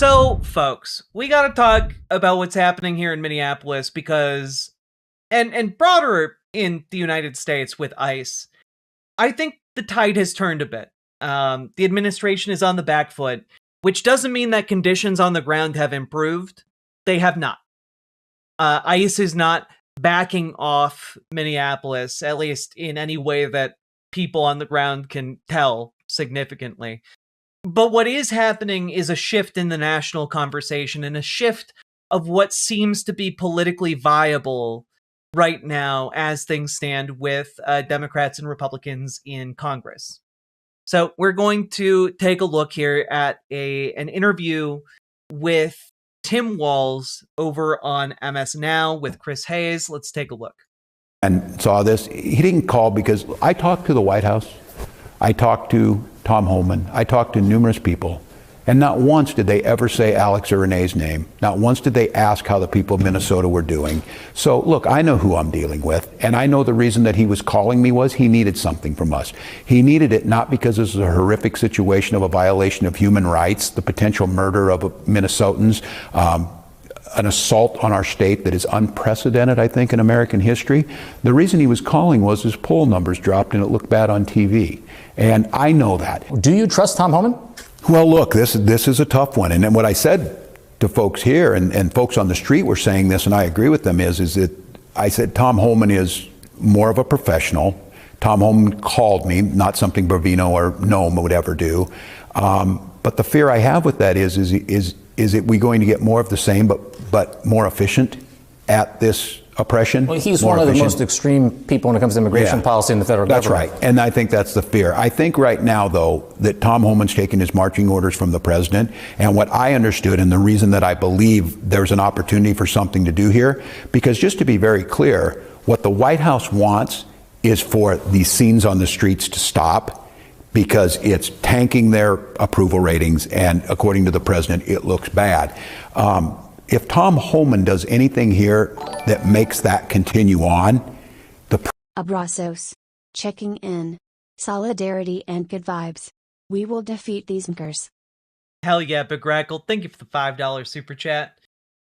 So, folks, we got to talk about what's happening here in Minneapolis because, and broader in the United States with ICE, I think the tide has turned a bit. The administration is on the back foot, which doesn't mean that conditions on the ground have improved. They have not. ICE is not backing off Minneapolis, at least in any way that people on the ground can tell significantly. But what is happening is a shift in the national conversation and a shift of what seems to be politically viable right now as things stand with Democrats and Republicans in Congress. So we're going to take a look here at an interview with Tim Walz over on MS Now with Chris Hayes. Let's take a look. And saw this. He didn't call because I talked to the White House. I talked to Tom Homan. I talked to numerous people. And not once did they ever say Alex or Renee's name. Not once did they ask how the people of Minnesota were doing. So look, I know who I'm dealing with. And I know the reason that he was calling me was he needed something from us. He needed it not because this is a horrific situation of a violation of human rights, the potential murder of Minnesotans, an assault on our state that is unprecedented, I think, in American history. The reason he was calling was his poll numbers dropped and it looked bad on TV. And I know that. Do you trust Tom Homan? Well, look, this is a tough one. And then what I said to folks here and folks on the street were saying this, and I agree with them, is that I said Tom Homan is more of a professional. Tom Homan called me, not something Bovino or Noam would ever do. But the fear I have with that is it we going to get more of the same, but more efficient at this oppression? Well, he's one of the most extreme people when it comes to immigration policy in the federal government. That's right. And I think that's the fear. I think right now, though, that Tom Homan's taken his marching orders from the president. And what I understood, and the reason that I believe there's an opportunity for something to do here, because just to be very clear, what the White House wants is for these scenes on the streets to stop, because it's tanking their approval ratings, and according to the president, it looks bad. If Tom Homan does anything here that makes that continue on, Abrazos. Checking in. Solidarity and good vibes. We will defeat these muckers. Hell yeah, Big Rackle. Thank you for the $5 super chat.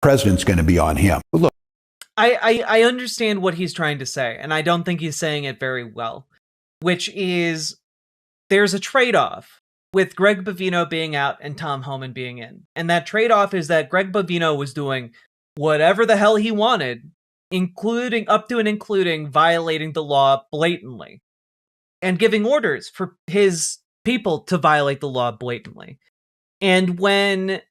President's going to be on him. Look, I understand what he's trying to say, and I don't think he's saying it very well, which is there's a trade-off with Greg Bovino being out and Tom Homan being in. And that trade-off is that Greg Bovino was doing whatever the hell he wanted, including up to and including violating the law blatantly and giving orders for his people to violate the law blatantly. And when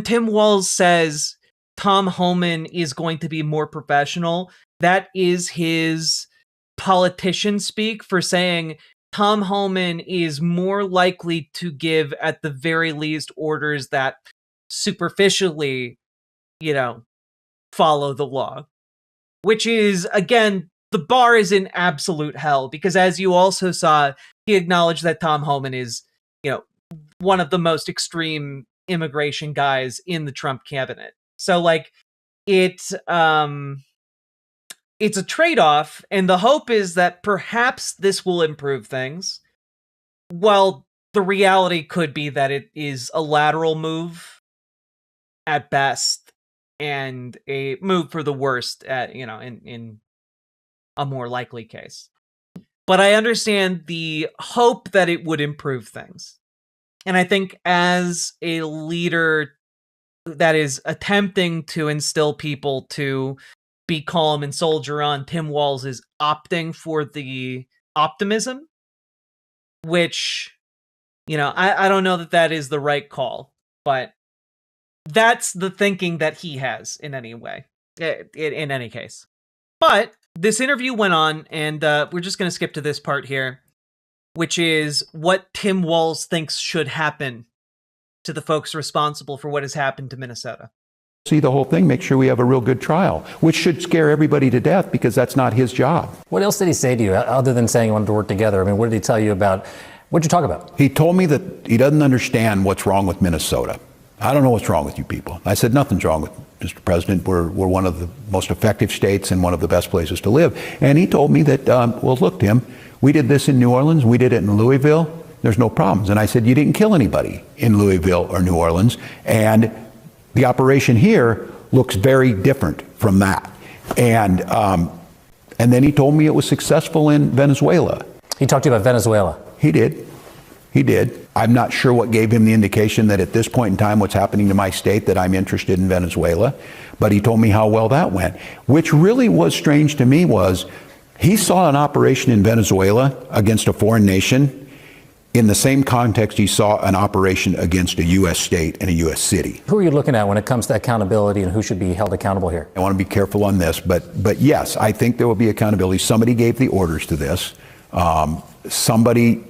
Tim Walz says Tom Homan is going to be more professional, that is his politician speak for saying Tom Homan is more likely to give, at the very least, orders that superficially, follow the law. Which is, again, the bar is in absolute hell, because as you also saw, he acknowledged that Tom Homan is, one of the most extreme immigration guys in the Trump cabinet. So, it's a trade-off, and the hope is that perhaps this will improve things. Well, the reality could be that it is a lateral move at best, and a move for the worst at, in a more likely case. But I understand the hope that it would improve things. And I think as a leader that is attempting to instill people to be calm and soldier on, Tim Walz is opting for the optimism, which, I don't know that is the right call, but that's the thinking that he has in any way, in any case. But this interview went on, and we're just going to skip to this part here, which is what Tim Walz thinks should happen to the folks responsible for what has happened to Minnesota. See the whole thing, make sure we have a real good trial, which should scare everybody to death, because that's not his job. What else did he say to you, other than saying he wanted to work together? I mean, what did he tell you about, what did you talk about? He told me that he doesn't understand what's wrong with Minnesota. I don't know what's wrong with you people. I said, nothing's wrong with Mr. President. We're one of the most effective states and one of the best places to live. And he told me that, well, look, Tim, we did this in New Orleans, we did it in Louisville, there's no problems. And I said, you didn't kill anybody in Louisville or New Orleans, and the operation here looks very different from that. And then he told me it was successful in Venezuela. He talked to you about Venezuela? He did. He did. I'm not sure what gave him the indication that at this point in time what's happening to my state that I'm interested in Venezuela, but he told me how well that went. Which really was strange to me was he saw an operation in Venezuela against a foreign nation in the same context he saw an operation against a U.S. state and a U.S. city. Who are you looking at when it comes to accountability and who should be held accountable here? I want to be careful on this, but yes, I think there will be accountability. Somebody gave the orders to this. Somebody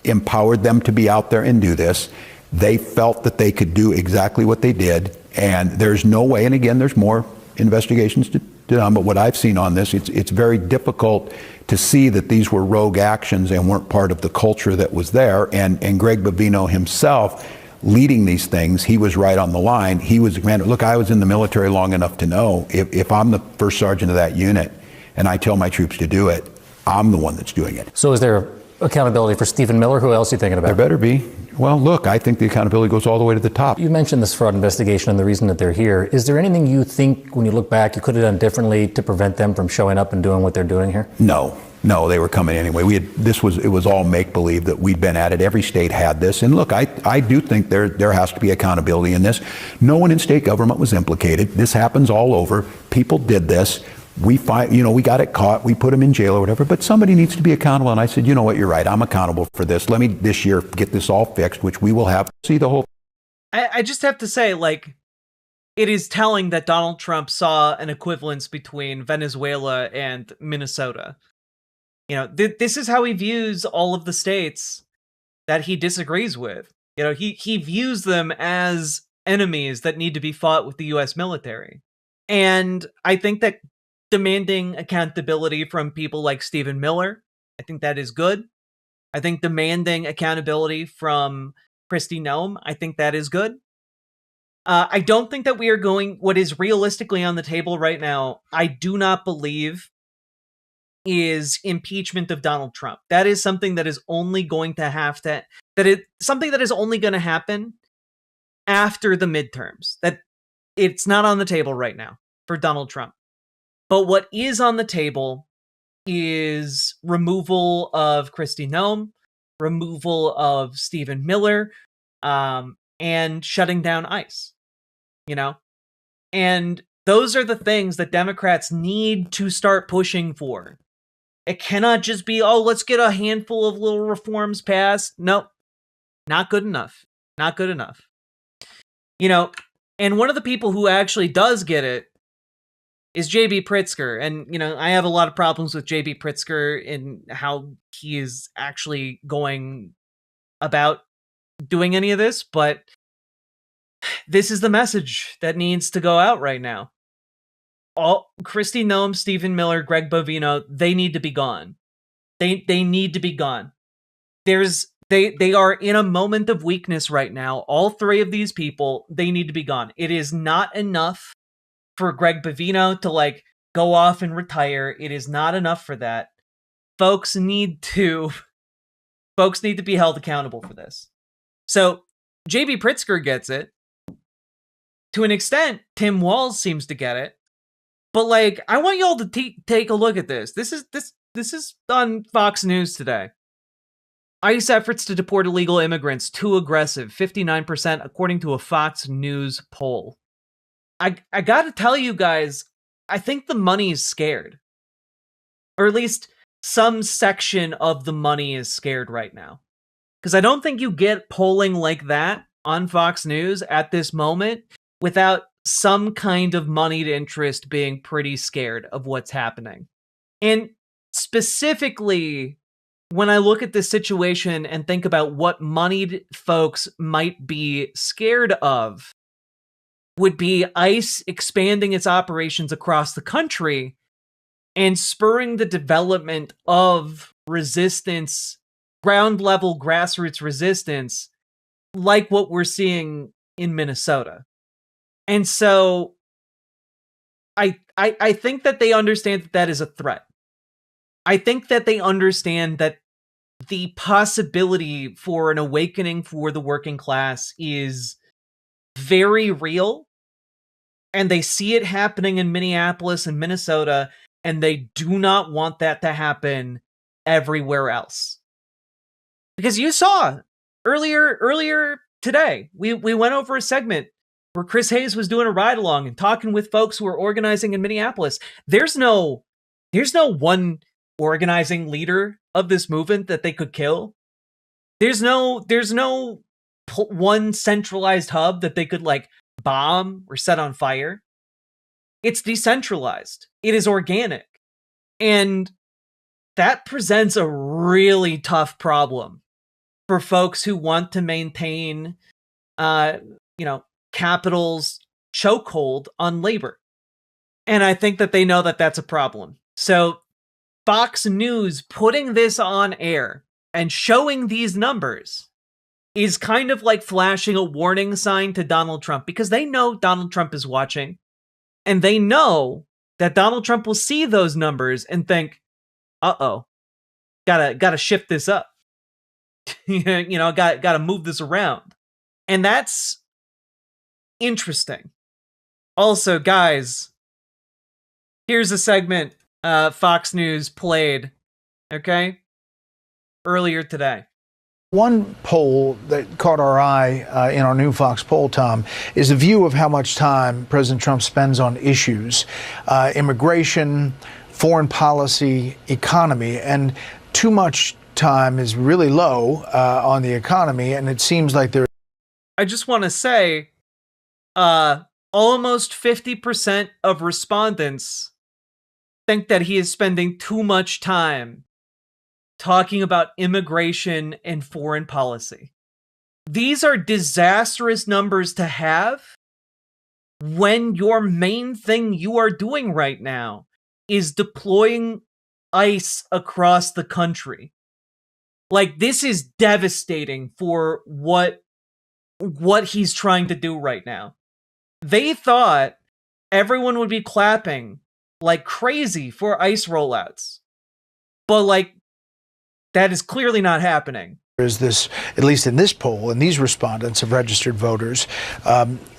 empowered them to be out there and do this. They felt that they could do exactly what they did, and there's no way, and again, there's more investigations to done, but what I've seen on this, it's very difficult to see that these were rogue actions and weren't part of the culture that was there. And Greg Bovino himself leading these things, he was right on the line. He was the commander. Look, I was in the military long enough to know if I'm the first sergeant of that unit and I tell my troops to do it, I'm the one that's doing it. So is there accountability for Stephen Miller? Who else are you thinking about? There better be. Well, look, I think the accountability goes all the way to the top. You mentioned this fraud investigation and the reason that they're here. Is there anything you think, when you look back, you could have done differently to prevent them from showing up and doing what they're doing here? No, they were coming anyway. It was all make-believe that we'd been at it. Every state had this. And look, I do think there has to be accountability in this. No one in state government was implicated. This happens all over. People did this. We got it caught, we put him in jail or whatever, but somebody needs to be accountable. And I said, you know what, you're right, I'm accountable for this. Let me this year get this all fixed, which we will have. See the whole. I just have to say, like, it is telling that Donald Trump saw an equivalence between Venezuela and Minnesota. You know, this is how he views all of the states that he disagrees with. You know, he views them as enemies that need to be fought with the U.S. military. And I think that demanding accountability from people like Stephen Miller, I think that is good. I think demanding accountability from Kristi Noem, I think that is good. I don't think that we are going, what is realistically on the table right now, I do not believe is impeachment of Donald Trump. That is something that is only going to something that is only going to happen after the midterms. That it's not on the table right now for Donald Trump. But what is on the table is removal of Kristi Noem, removal of Stephen Miller, and shutting down ICE. You know? And those are the things that Democrats need to start pushing for. It cannot just be, oh, let's get a handful of little reforms passed. No, not good enough. Not good enough. You know, and one of the people who actually does get it is J.B. Pritzker. And, you know, I have a lot of problems with J.B. Pritzker in how he is actually going about doing any of this, but this is the message that needs to go out right now. Kristi Noem, Stephen Miller, Greg Bovino, they need to be gone. They need to be gone. They are in a moment of weakness right now. All three of these people, they need to be gone. It is not enough for Greg Bovino to, like, go off and retire. It is not enough for that. Folks need to be held accountable for this. So J.B. Pritzker gets it. To an extent, Tim Walz seems to get it. But, like, I want y'all to take a look at this. This is on Fox News today. ICE efforts to deport illegal immigrants too aggressive, 59% according to a Fox News poll. I gotta tell you guys, I think the money is scared. Or at least some section of the money is scared right now. Because I don't think you get polling like that on Fox News at this moment without some kind of moneyed interest being pretty scared of what's happening. And specifically, when I look at this situation and think about what moneyed folks might be scared of, would be ICE expanding its operations across the country and spurring the development of resistance, ground level grassroots resistance, like what we're seeing in Minnesota. And so I think that they understand that that is a threat. I think that they understand that the possibility for an awakening for the working class is very real, and they see it happening in Minneapolis and Minnesota, and they do not want that to happen everywhere else. Because you saw earlier today, we went over a segment where Chris Hayes was doing a ride along and talking with folks who are organizing in Minneapolis. There's no one organizing leader of this movement that they could kill. There's no one centralized hub that they could like bomb or set on fire. It's decentralized. It is organic. And that presents a really tough problem for folks who want to maintain capital's chokehold on labor. And I think that they know that that's a problem. So Fox News putting this on air and showing these numbers is kind of like flashing a warning sign to Donald Trump, because they know Donald Trump is watching, and they know that Donald Trump will see those numbers and think, uh-oh, gotta shift this up. Gotta move this around. And that's interesting. Also, guys, here's a segment Fox News played, okay, earlier today. One poll that caught our eye in our new Fox poll, Tom, is a view of how much time President Trump spends on issues, immigration, foreign policy, economy, and too much time is really low on the economy, and it seems like there. I just want to say, almost 50% of respondents think that he is spending too much time talking about immigration and foreign policy. These are disastrous numbers to have when your main thing you are doing right now is deploying ICE across the country. Like, this is devastating for what he's trying to do right now. They thought everyone would be clapping like crazy for ICE rollouts. But, like, that is clearly not happening. Is this, at least in this poll, and these respondents of registered voters,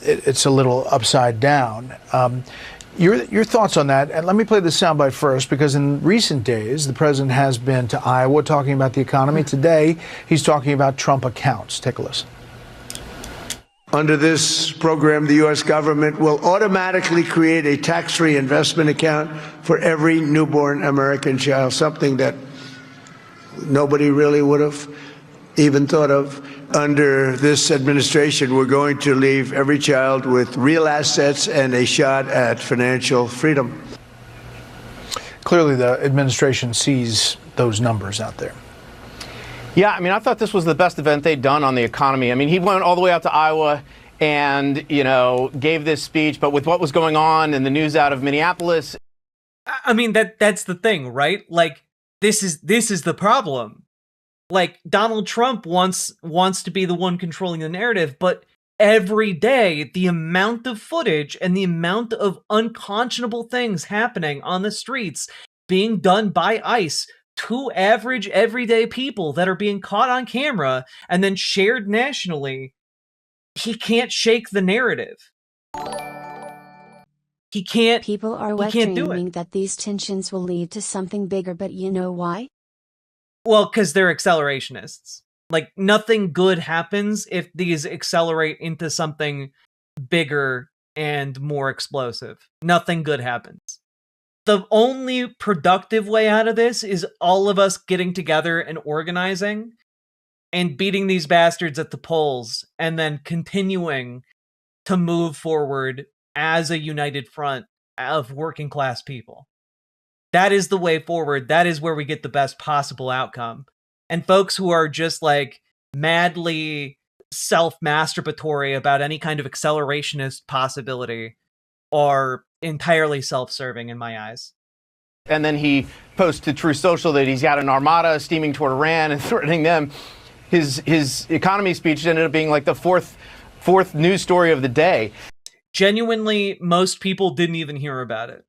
it's a little upside down. Your thoughts on that? And let me play the soundbite first, because in recent days, the president has been to Iowa talking about the economy. Today, he's talking about Trump accounts. Take a listen. Under this program, the U.S. government will automatically create a tax-free investment account for every newborn American child, something that nobody really would have even thought of. Under this administration, we're going to leave every child with real assets and a shot at financial freedom. Clearly, the administration sees those numbers out there. Yeah, I mean, I thought this was the best event they'd done on the economy. I mean, he went all the way out to Iowa and, gave this speech, but with what was going on in the news out of Minneapolis. I mean, that's the thing, right? Like, this is the problem. Like, Donald Trump wants to be the one controlling the narrative, but every day, the amount of footage and the amount of unconscionable things happening on the streets being done by ICE to average everyday people that are being caught on camera and then shared nationally, he can't shake the narrative. He can't. People are wet dreaming that these tensions will lead to something bigger, but you know why? Well, because they're accelerationists. Like, nothing good happens if these accelerate into something bigger and more explosive. Nothing good happens. The only productive way out of this is all of us getting together and organizing and beating these bastards at the polls, and then continuing to move forward as a united front of working class people. That is the way forward. That is where we get the best possible outcome. And folks who are just like madly self-masturbatory about any kind of accelerationist possibility are entirely self-serving in my eyes. And then he posts to Truth Social that he's got an armada steaming toward Iran and threatening them. His economy speech ended up being like the fourth news story of the day. Genuinely, most people didn't even hear about it.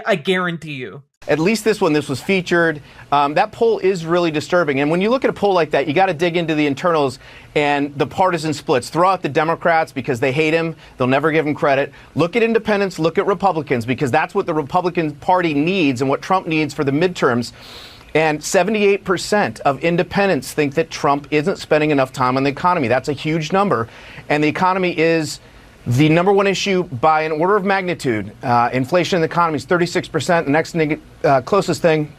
I guarantee you. at least this was featured. That poll is really disturbing. And when you look at a poll like that, you got to dig into the internals and the partisan splits. Throw out the Democrats because they hate him. They'll never give him credit. Look at independents, look at Republicans, because that's what the Republican Party needs and what Trump needs for the midterms. And 78% of independents think that Trump isn't spending enough time on the economy. That's a huge number. And the economy is the number one issue by an order of magnitude. Inflation in the economy is 36%. The next closest thing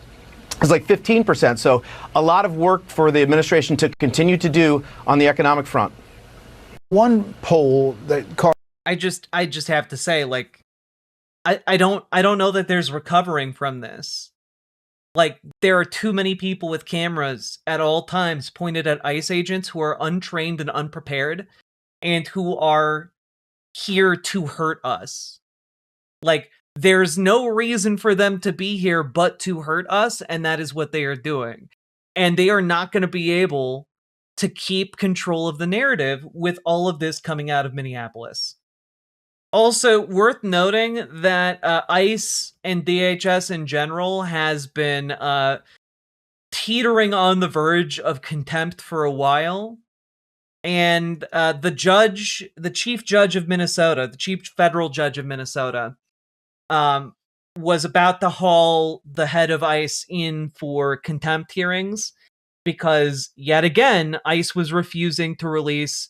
is like 15%. So a lot of work for the administration to continue to do on the economic front. One poll that I just have to say, like, I don't know that there's recovering from this. Like, there are too many people with cameras at all times pointed at ICE agents who are untrained and unprepared and who are here to hurt us. Like, there's no reason for them to be here but to hurt us, and that is what they are doing. And they are not going to be able to keep control of the narrative with all of this coming out of Minneapolis. Also, worth noting that ICE and DHS in general has been teetering on the verge of contempt for a while. And the chief judge of Minnesota, the chief federal judge of Minnesota, was about to haul the head of ICE in for contempt hearings because, yet again, ICE was refusing to release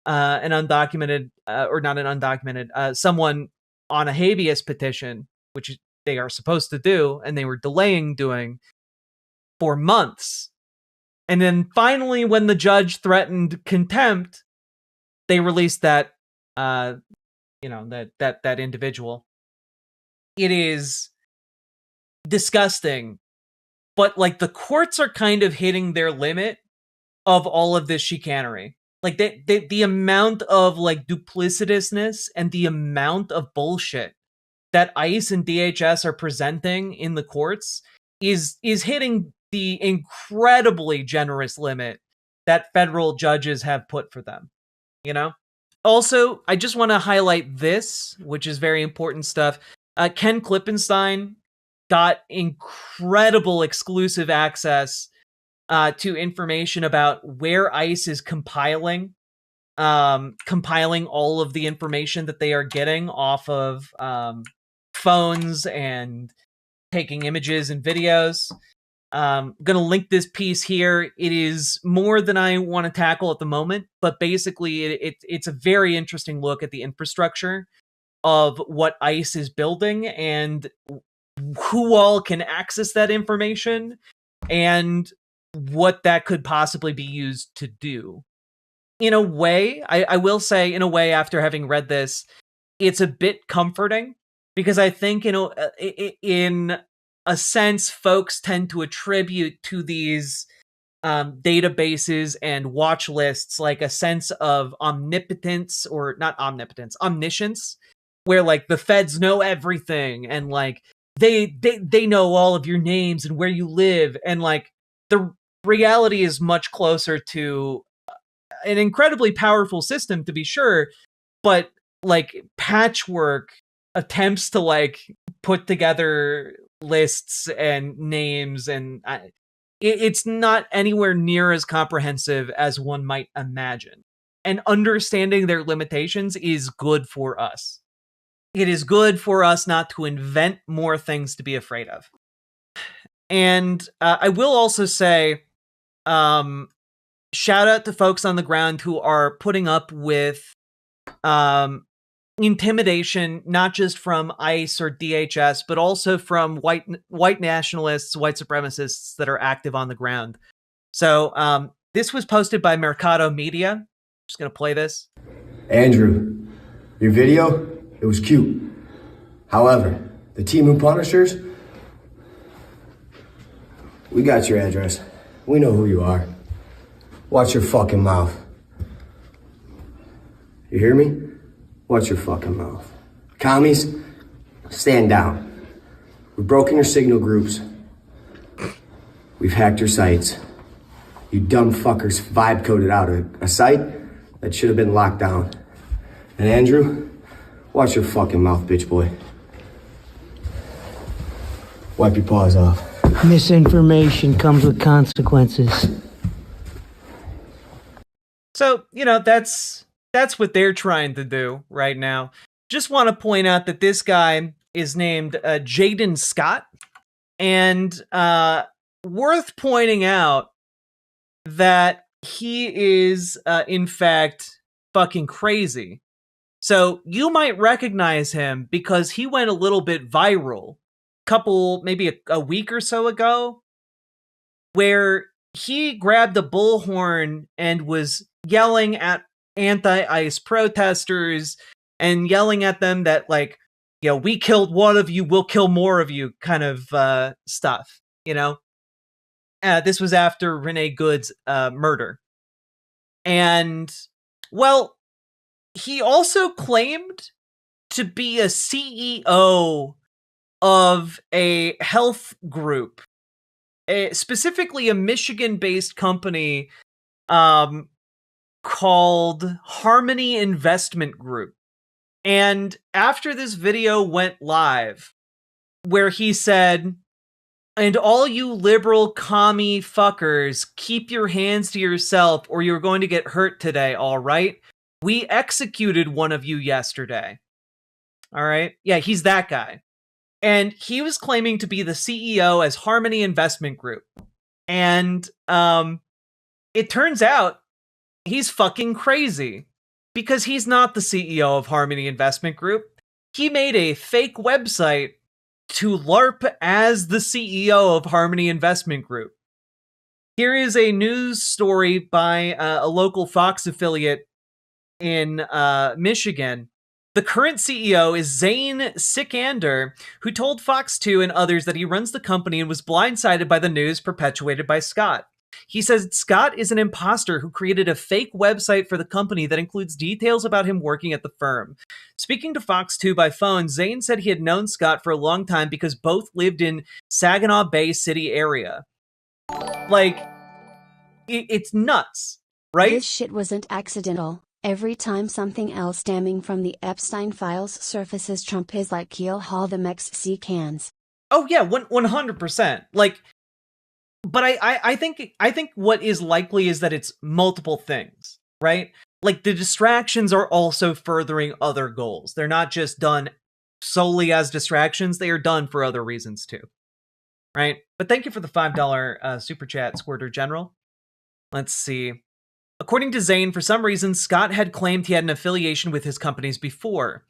an undocumented, or not an undocumented, someone on a habeas petition, which they are supposed to do, and they were delaying doing for months. And then finally, when the judge threatened contempt, they released that, that individual. It is disgusting, but like the courts are kind of hitting their limit of all of this chicanery. Like the amount of like duplicitousness and the amount of bullshit that ICE and DHS are presenting in the courts is hitting the incredibly generous limit that federal judges have put for them, you know? Also, I just want to highlight this, which is very important stuff. Ken Klippenstein got incredible exclusive access to information about where ICE is compiling all of the information that they are getting off of phones and taking images and videos. I'm going to link this piece here. It is more than I want to tackle at the moment, but basically it's a very interesting look at the infrastructure of what ICE is building and who all can access that information and what that could possibly be used to do. In a way, I will say, in a way, after having read this, it's a bit comforting because I think, in a sense, folks tend to attribute to these databases and watch lists like a sense of omnipotence, or not omnipotence, omniscience, where like the feds know everything and like they know all of your names and where you live, and like the reality is much closer to an incredibly powerful system, to be sure, but like patchwork attempts to like put together lists and names, and it's not anywhere near as comprehensive as one might imagine. And understanding their limitations is good for us. It is good for us not to invent more things to be afraid of. And I will also say, shout out to folks on the ground who are putting up with intimidation, not just from ICE or DHS, but also from white nationalists, white supremacists that are active on the ground. So this was posted by Mercado Media. I'm just going to play this. Andrew, your video, it was cute. However, the team who punishers, we got your address. We know who you are. Watch your fucking mouth. You hear me? Watch your fucking mouth. Commies, stand down. We've broken your signal groups. We've hacked your sites. You dumb fuckers vibe coded out a site that should have been locked down. And Andrew, watch your fucking mouth, bitch boy. Wipe your paws off. Misinformation comes with consequences. So, you know, that's what they're trying to do right now. Just want to point out that this guy is named Jaden Scott, and worth pointing out that he is, in fact, fucking crazy. So you might recognize him because he went a little bit viral maybe a week or so ago, where he grabbed a bullhorn and was yelling at anti-ICE protesters and yelling at them that, like, you know, we killed one of you, we'll kill more of you kind of stuff, you know? This was after Renee Good's murder. And, well, he also claimed to be a CEO of a health group, specifically a Michigan-based company called Harmony Investment Group. And after this video went live, where he said, "And all you liberal commie fuckers, keep your hands to yourself or you're going to get hurt today, all right? We executed one of you yesterday." All right? Yeah, he's that guy. And he was claiming to be the CEO as Harmony Investment Group. And it turns out he's fucking crazy, because he's not the CEO of Harmony Investment Group. He made a fake website to LARP as the CEO of Harmony Investment Group. Here is a news story by a local Fox affiliate in Michigan. The current CEO is Zane Sikander, who told Fox 2 and others that he runs the company and was blindsided by the news perpetuated by Scott. He says Scott is an imposter who created a fake website for the company that includes details about him working at the firm. Speaking to Fox 2 by phone, Zane said he had known Scott for a long time because both lived in Saginaw Bay City area. Like, it's nuts, right? This shit wasn't accidental. Every time something else stemming from the Epstein files surfaces, Trump is like, he'll haul the Mexicans. Oh yeah, 100%. Like, but I think what is likely is that it's multiple things, right? Like, the distractions are also furthering other goals. They're not just done solely as distractions, they are done for other reasons too, right? But thank you for the $5 super chat, Squirter General. Let's see. According to Zane, for some reason, Scott had claimed he had an affiliation with his companies before.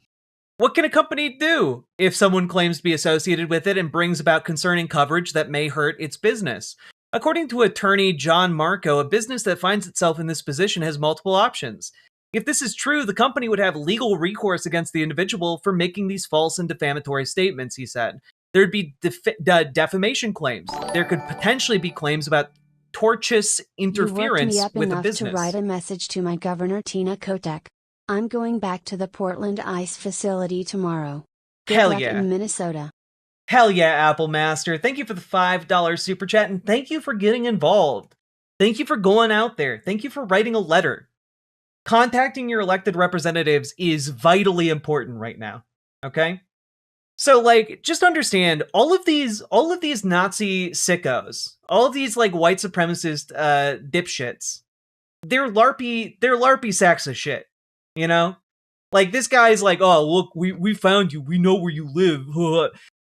What can a company do if someone claims to be associated with it and brings about concerning coverage that may hurt its business? According to attorney John Marco, a business that finds itself in this position has multiple options. If this is true, the company would have legal recourse against the individual for making these false and defamatory statements, he said. There'd be defamation claims. There could potentially be claims about tortious interference you worked me up with the enough business. To write a message to my governor, Tina Kotek. I'm going back to the Portland ICE facility tomorrow. Good Hell luck yeah. in Minnesota. Hell yeah, Apple Master. Thank you for the $5 super chat, and thank you for getting involved. Thank you for going out there. Thank you for writing a letter. Contacting your elected representatives is vitally important right now. Okay? So, like, just understand, all of these Nazi sickos, all of these, like, white supremacist dipshits, they're LARPy sacks of shit, you know? Like, this guy's like, oh, look, we found you, we know where you live.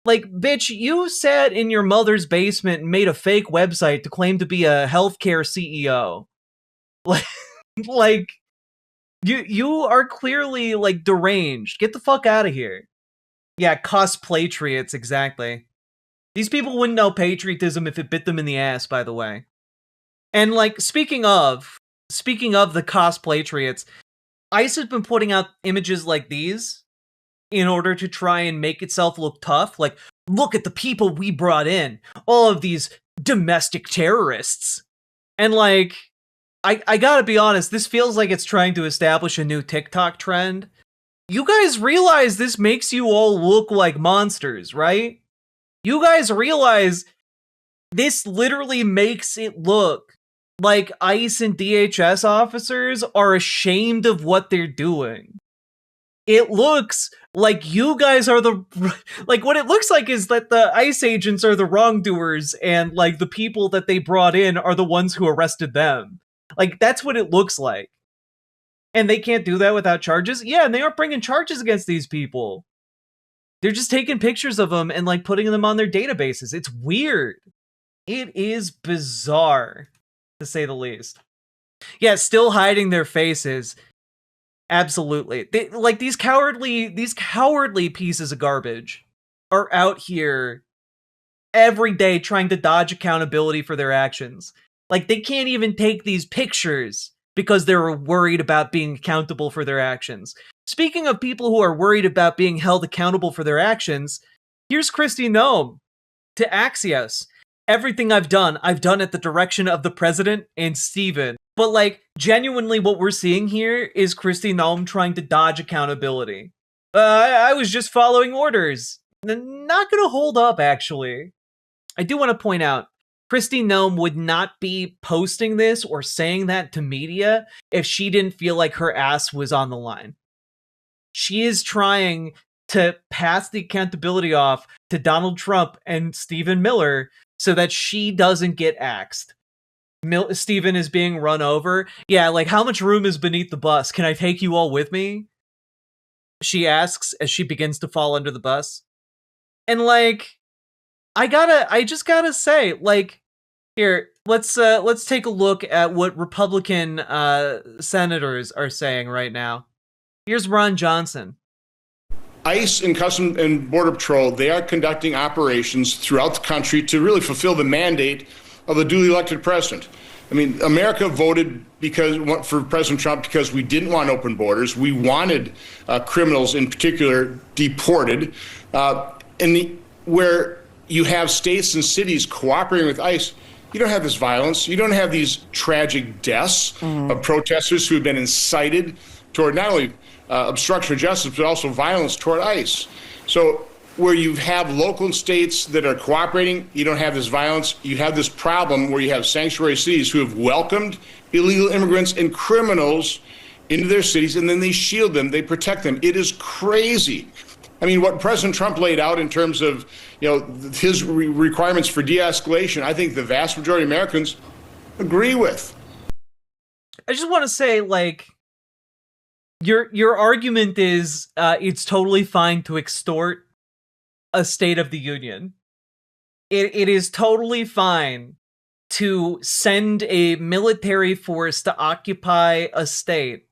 Like, bitch, you sat in your mother's basement and made a fake website to claim to be a healthcare CEO. Like, you are clearly, like, deranged. Get the fuck out of here. Yeah, cosplatriots, exactly. These people wouldn't know patriotism if it bit them in the ass, by the way. And, like, speaking of the cosplatriots, ICE has been putting out images like these in order to try and make itself look tough. Like, look at the people we brought in. All of these domestic terrorists. And, like, I gotta be honest, this feels like it's trying to establish a new TikTok trend. You guys realize this makes you all look like monsters, right? You guys realize this literally makes it look like ICE and DHS officers are ashamed of what they're doing. it looks like you guys are the like what it looks like is that the ICE agents are the wrongdoers and like the people that they brought in are the ones who arrested them. Like that's what it looks like. And they can't do that without charges? Yeah, and they aren't bringing charges against these people. They're just taking pictures of them and like putting them on their databases. It's weird. It is bizarre, to say the least. Yeah, still hiding their faces. Absolutely. Like these cowardly pieces of garbage are out here every day trying to dodge accountability for their actions. Like they can't even take these pictures because they're worried about being accountable for their actions. Speaking of people who are worried about being held accountable for their actions, here's Kristi Noem to Axios. Everything I've done at the direction of the president and Steven. But like, genuinely what we're seeing here is Kristi Noem trying to dodge accountability. I was just following orders. Not gonna hold up, actually. I do want to point out, Kristi Noem would not be posting this or saying that to media if she didn't feel like her ass was on the line. She is trying to pass the accountability off to Donald Trump and Stephen Miller so that she doesn't get axed. Stephen is being run over. Yeah, like, how much room is beneath the bus? Can I take you all with me? She asks as she begins to fall under the bus. And like, I just gotta say, like, here, let's take a look at what Republican senators are saying right now. Here's Ron Johnson. ICE and Customs and Border Patrol, they are conducting operations throughout the country to really fulfill the mandate of a duly elected president. I mean, America voted for President Trump because we didn't want open borders. We wanted criminals in particular deported. Where you have states and cities cooperating with ICE, you don't have this violence. You don't have these tragic deaths of protesters who have been incited toward not only obstruction of justice, but also violence toward ICE. So where you have local states that are cooperating, you don't have this violence. You have this problem where you have sanctuary cities who have welcomed illegal immigrants and criminals into their cities, and then they shield them, they protect them. It is crazy. I mean, what President Trump laid out in terms of, his requirements for de-escalation, I think the vast majority of Americans agree with. I just want to say, like, your argument is it's totally fine to extort a State of the Union. It is totally fine to send a military force to occupy a state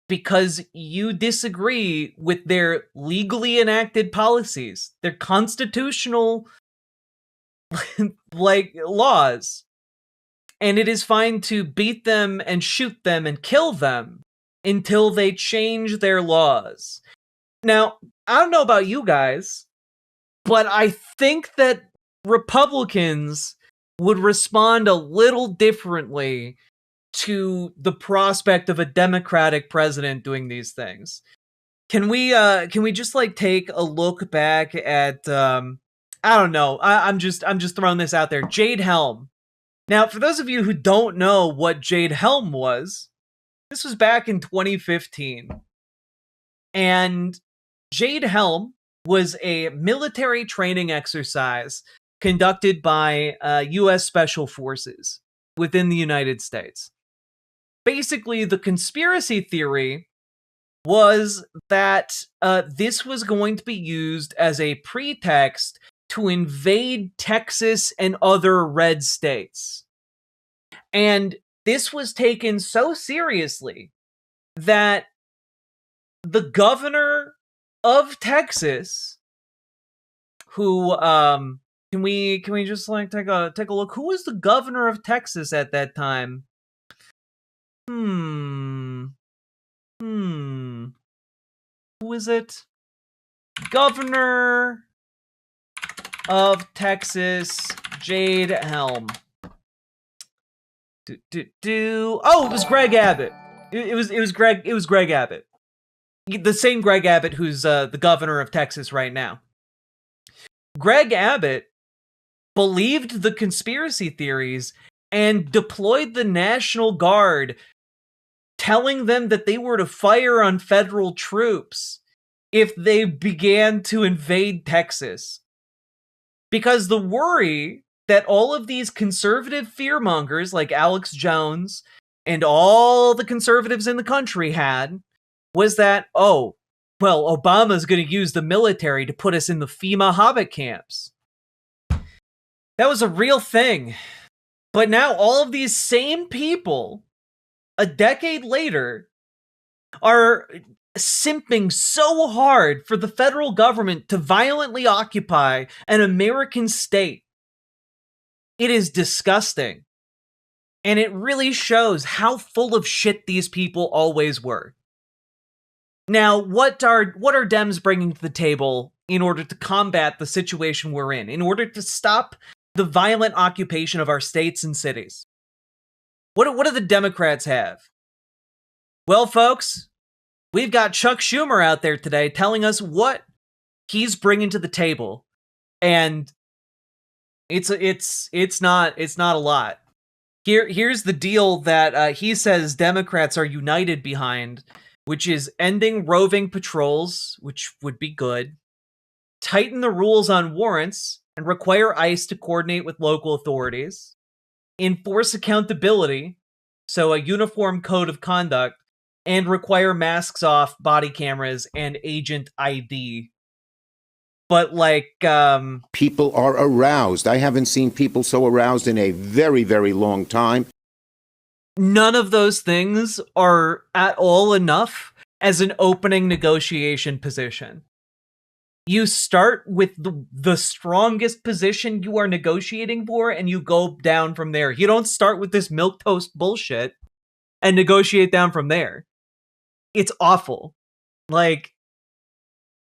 because you disagree with their legally enacted policies, their constitutional like laws. And it is fine to beat them and shoot them and kill them until they change their laws. Now, I don't know about you guys, but I think that Republicans would respond a little differently to the prospect of a Democratic president doing these things. Can we just like take a look back at I don't know. I'm just throwing this out there. Jade Helm. Now, for those of you who don't know what Jade Helm was, this was back in 2015. And Jade Helm was a military training exercise conducted by U.S. Special Forces within the United States. Basically, the conspiracy theory was that this was going to be used as a pretext to invade Texas and other red states. And this was taken so seriously that the governor of Texas, who can we just like take a look? Who was the governor of Texas at that time? Who is it? Governor of Texas, Jade Helm. Oh, it was Greg Abbott. It was Greg Abbott. The same Greg Abbott who's the governor of Texas right now. Greg Abbott believed the conspiracy theories and deployed the National Guard telling them that they were to fire on federal troops if they began to invade Texas. Because the worry that all of these conservative fearmongers like Alex Jones and all the conservatives in the country had was that, oh, well, Obama's going to use the military to put us in the FEMA Hobbit camps. That was a real thing. But now all of these same people, a decade later, are simping so hard for the federal government to violently occupy an American state. It is disgusting. And it really shows how full of shit these people always were. Now, what are Dems bringing to the table in order to combat the situation we're in order to stop the violent occupation of our states and cities? What do the Democrats have? Well, folks, we've got Chuck Schumer out there today telling us what he's bringing to the table, and it's not a lot. Here's the deal that he says Democrats are united behind, which is ending roving patrols, which would be good, tighten the rules on warrants and require ICE to coordinate with local authorities, enforce accountability, so a uniform code of conduct, and require masks off, body cameras, and agent ID. But people are aroused. I haven't seen people so aroused in a very, very long time. None of those things are at all enough as an opening negotiation position. You start with the strongest position you are negotiating for, and you go down from there. You don't start with this milquetoast bullshit and negotiate down from there. It's awful.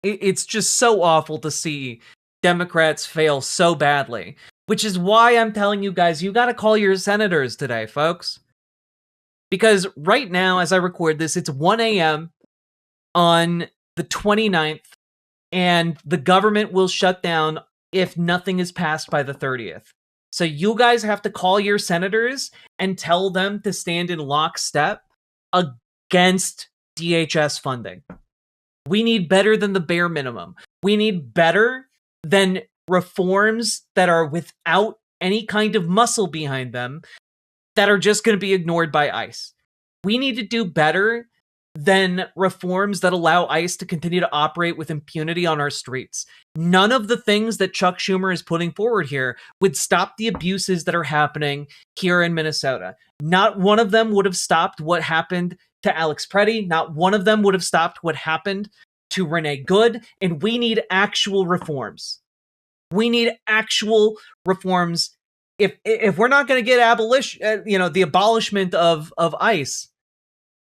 It's just so awful to see Democrats fail so badly, which is why I'm telling you guys, you gotta call your senators today, folks. Because right now, as I record this, it's 1 a.m. on the 29th, and the government will shut down if nothing is passed by the 30th. So you guys have to call your senators and tell them to stand in lockstep against DHS funding. We need better than the bare minimum. We need better than reforms that are without any kind of muscle behind them that are just going to be ignored by ICE. We need to do better than reforms that allow ICE to continue to operate with impunity on our streets. None of the things that Chuck Schumer is putting forward here would stop the abuses that are happening here in Minnesota. Not one of them would have stopped what happened to Alex Preddy. Not one of them would have stopped what happened to Renee Good. And we need actual reforms. We need actual reforms. If we're not going to get the abolishment of ICE,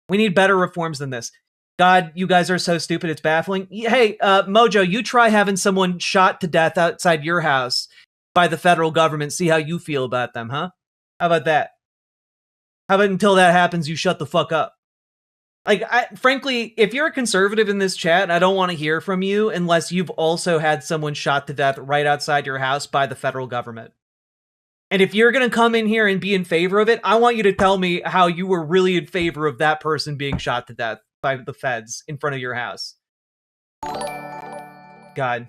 we need better reforms than this. God, you guys are so stupid, it's baffling. Hey, Mojo, you try having someone shot to death outside your house by the federal government. See how you feel about them, huh? How about that? How about until that happens, you shut the fuck up? Frankly, if you're a conservative in this chat, I don't want to hear from you unless you've also had someone shot to death right outside your house by the federal government. And if you're going to come in here and be in favor of it, I want you to tell me how you were really in favor of that person being shot to death by the feds in front of your house. God.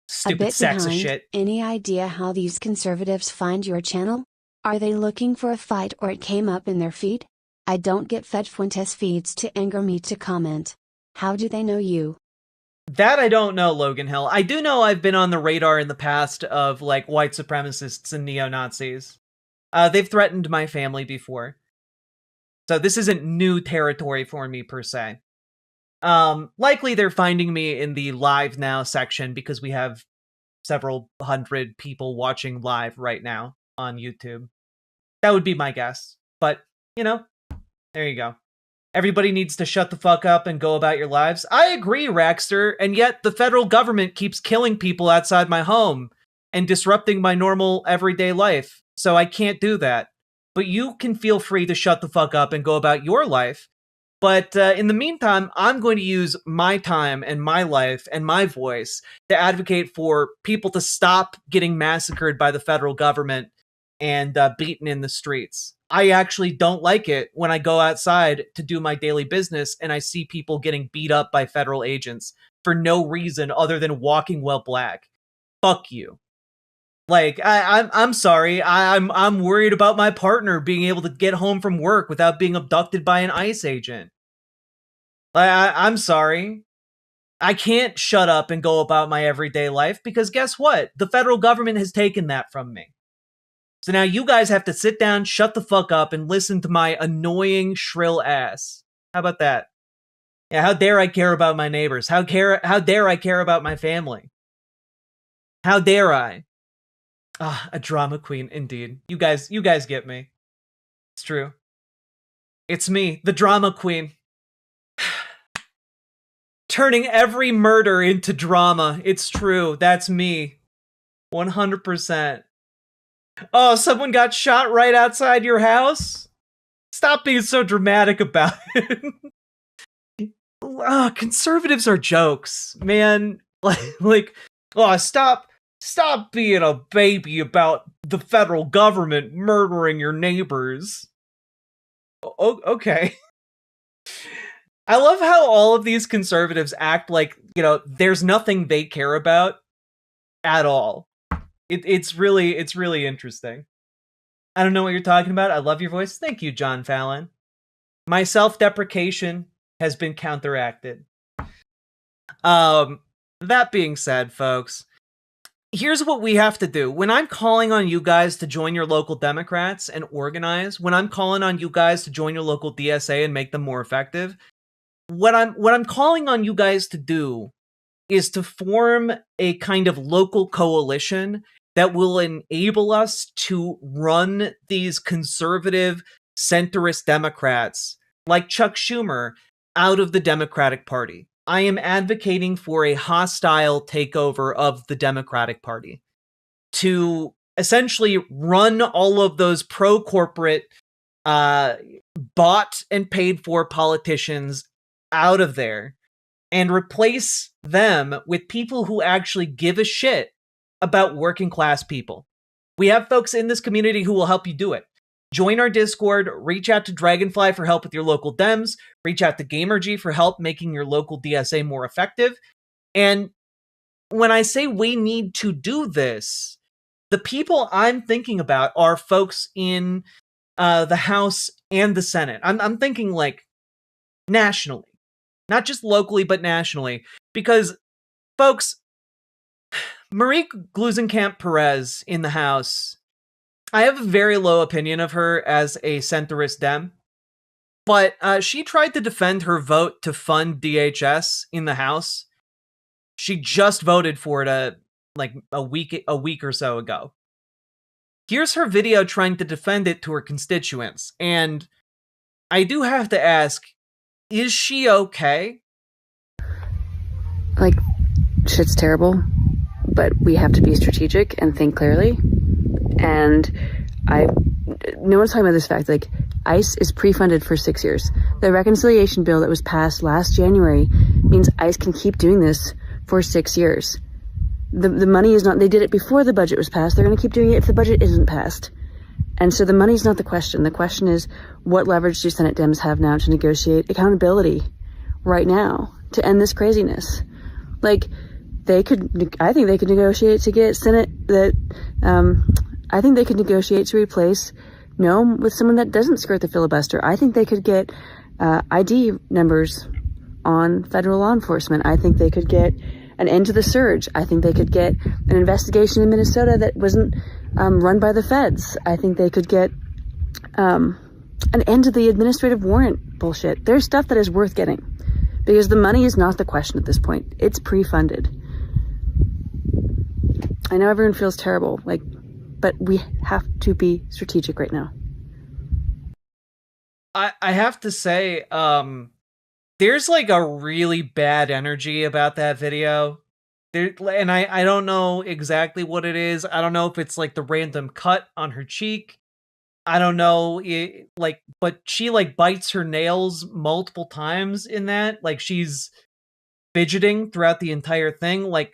Stupid sexist shit. Any idea how these conservatives find your channel? Are they looking for a fight or it came up in their feed? I don't get Fed Fuentes feeds to anger me to comment. How do they know you? That I don't know, Logan Hill. I do know I've been on the radar in the past of white supremacists and neo-Nazis. They've threatened my family before. So this isn't new territory for me per se. Likely they're finding me in the live now section because we have several hundred people watching live right now on YouTube. That would be my guess. But, there you go. Everybody needs to shut the fuck up and go about your lives. I agree, Raxter, and yet the federal government keeps killing people outside my home and disrupting my normal everyday life, so I can't do that. But you can feel free to shut the fuck up and go about your life. But in the meantime, I'm going to use my time and my life and my voice to advocate for people to stop getting massacred by the federal government and beaten in the streets. I actually don't like it when I go outside to do my daily business and I see people getting beat up by federal agents for no reason other than walking while black. Fuck you. Like, I'm sorry. I'm worried about my partner being able to get home from work without being abducted by an ICE agent. I'm sorry. I can't shut up and go about my everyday life because guess what? The federal government has taken that from me. So now you guys have to sit down, shut the fuck up, and listen to my annoying, shrill ass. How about that? Yeah, how dare I care about my neighbors? How dare I care about my family? How dare I? Ah, a drama queen, indeed. You guys get me. It's true. It's me, the drama queen. Turning every murder into drama. It's true. That's me. 100%. Oh, someone got shot right outside your house? Stop being so dramatic about it. Conservatives are jokes, man. Stop being a baby about the federal government murdering your neighbors. Okay. I love how all of these conservatives act like, there's nothing they care about at all. It's really interesting. I don't know what you're talking about. I love your voice. Thank you, John Fallon. My self-deprecation has been counteracted. That being said, folks, here's what we have to do. When I'm calling on you guys to join your local Democrats and organize, when I'm calling on you guys to join your local DSA and make them more effective, what I'm calling on you guys to do is to form a kind of local coalition that will enable us to run these conservative centrist Democrats like Chuck Schumer out of the Democratic Party. I am advocating for a hostile takeover of the Democratic Party to essentially run all of those pro-corporate, bought and paid for politicians out of there and replace them with people who actually give a shit about working class people. We have folks in this community who will help you do it. Join our Discord, reach out to Dragonfly for help with your local Dems, reach out to Gamergy for help making your local DSA more effective. And when I say we need to do this, the people I'm thinking about are folks in the House and the Senate. I'm thinking like nationally, not just locally, but nationally, because folks, Marie Gluesenkamp-Perez in the House, I have a very low opinion of her as a centrist Dem, but she tried to defend her vote to fund DHS in the House. She just voted for it a week or so ago. Here's her video trying to defend it to her constituents, and I do have to ask, is she okay? Like, shit's terrible, but we have to be strategic and think clearly. And no one's talking about this fact, like, ICE is pre-funded for 6 years. The reconciliation bill that was passed last January means ICE can keep doing this for 6 years. The money is not, they did it before the budget was passed. They're going to keep doing it if the budget isn't passed. And so the money's not the question. The question is, what leverage do Senate Dems have now to negotiate accountability right now to end this craziness? Like, I think they could negotiate to get Senate I think they could negotiate to replace Noam with someone that doesn't skirt the filibuster. I think they could get ID numbers on federal law enforcement. I think they could get an end to the surge. I think they could get an investigation in Minnesota that wasn't run by the feds. I think they could get an end to the administrative warrant bullshit. There's stuff that is worth getting because the money is not the question at this point. It's pre-funded. I know everyone feels terrible, but we have to be strategic right now. I have to say, there's like a really bad energy about that video. And I don't know exactly what it is. I don't know if it's like the random cut on her cheek. I don't know, but she like bites her nails multiple times in that. Like she's fidgeting throughout the entire thing. Like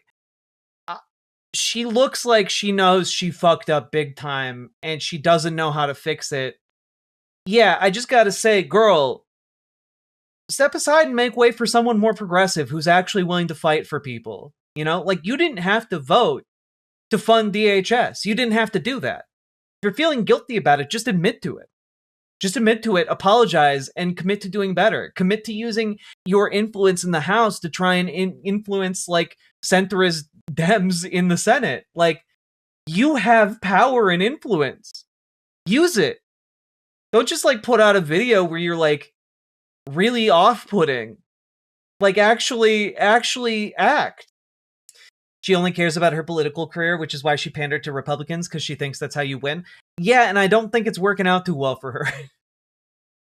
she looks like she knows she fucked up big time and she doesn't know how to fix it. yeah, I just gotta say, girl, step aside and make way for someone more progressive who's actually willing to fight for people. You know, like, you didn't have to vote to fund DHS. You didn't have to do that. If you're feeling guilty about it, just admit to it. Just admit to it, apologize, and commit to doing better. Commit to using your influence in the House to try and influence, like, centrist Dems in the Senate. Like, you have power and influence. Use it. Don't just, like, put out a video where you're, like, really off-putting. Like, actually act. She only cares about her political career, which is why she pandered to Republicans, because she thinks that's how you win. Yeah, and I don't think it's working out too well for her.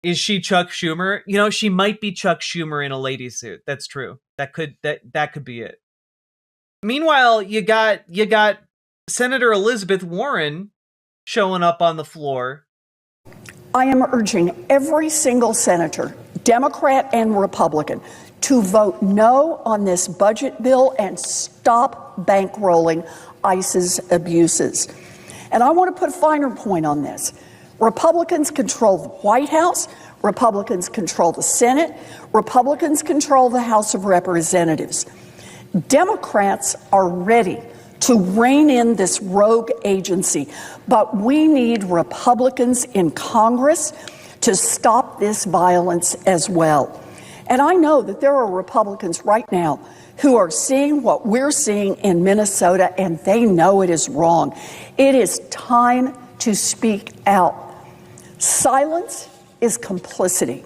Is she Chuck Schumer? You know, she might be Chuck Schumer in a lady suit. That's true. That could be it. Meanwhile, you got Senator Elizabeth Warren showing up on the floor. I am urging every single senator, Democrat and Republican, to vote no on this budget bill and stop bankrolling ICE's abuses. And I want to put a finer point on this. Republicans control the White House, Republicans control the Senate, Republicans control the House of Representatives. Democrats are ready to rein in this rogue agency, but we need Republicans in Congress to stop this violence as well. And I know that there are Republicans right now who are seeing what we're seeing in Minnesota, and they know it is wrong. It is time to speak out. Silence is complicity.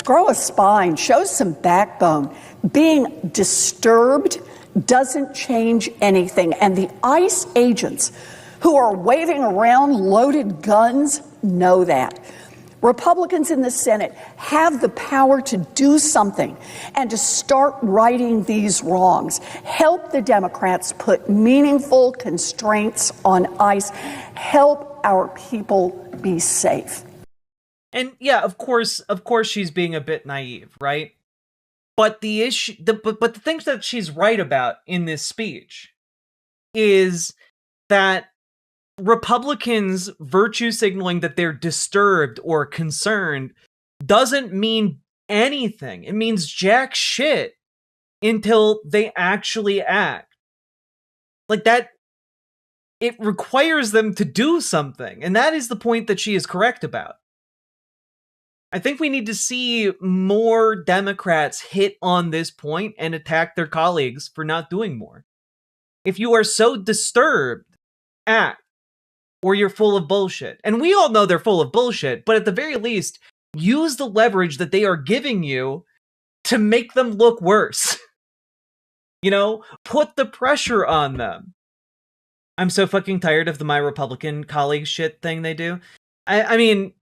Grow a spine, show some backbone. Being disturbed doesn't change anything. And the ICE agents who are waving around loaded guns know that. Republicans in the Senate have the power to do something and to start righting these wrongs. Help the Democrats put meaningful constraints on ICE. Help our people be safe. And yeah, of course she's being a bit naive, right? But the issue, but the things that she's right about in this speech is that Republicans virtue signaling that they're disturbed or concerned doesn't mean anything. It means jack shit until they actually act. Like that, it requires them to do something. And that is the point that she is correct about. I think we need to see more Democrats hit on this point and attack their colleagues for not doing more. If you are so disturbed, act. Or you're full of bullshit. And we all know they're full of bullshit, but at the very least, use the leverage that they are giving you to make them look worse. You know, put the pressure on them. I'm so fucking tired of the my Republican colleague shit thing they do. I mean,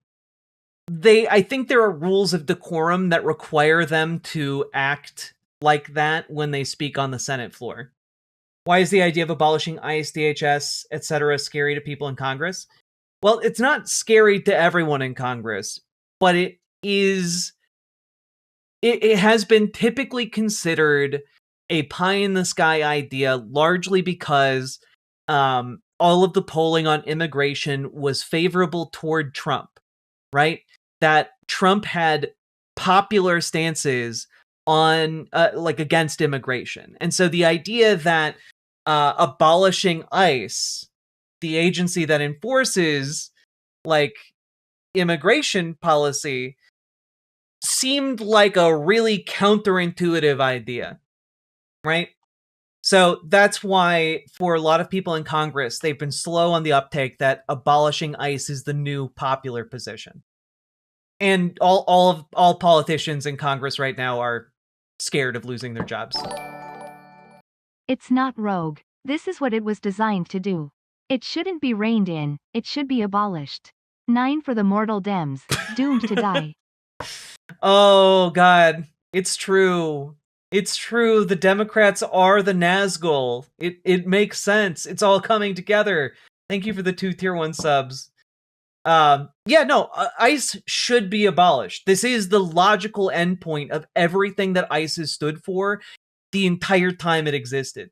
I think there are rules of decorum that require them to act like that when they speak on the Senate floor. Why is the idea of abolishing ICE, DHS, etc. scary to people in Congress? Well, it's not scary to everyone in Congress, but it has been typically considered a pie-in-the-sky idea, largely because all of the polling on immigration was favorable toward Trump, right? That Trump had popular stances on, like, against immigration. And so the idea that abolishing ICE, the agency that enforces, like, immigration policy, seemed like a really counterintuitive idea, right? So that's why, for a lot of people in Congress, they've been slow on the uptake that abolishing ICE is the new popular position. And all politicians in Congress right now are scared of losing their jobs. It's not rogue. This is what it was designed to do. It shouldn't be reined in, it should be abolished. 9 for the mortal Dems, doomed to die. Oh, God. It's true. It's true. The Democrats are the Nazgul. It makes sense. It's all coming together. Thank you for the 2 tier 1 subs. ICE should be abolished. This is the logical endpoint of everything that ICE has stood for the entire time it existed.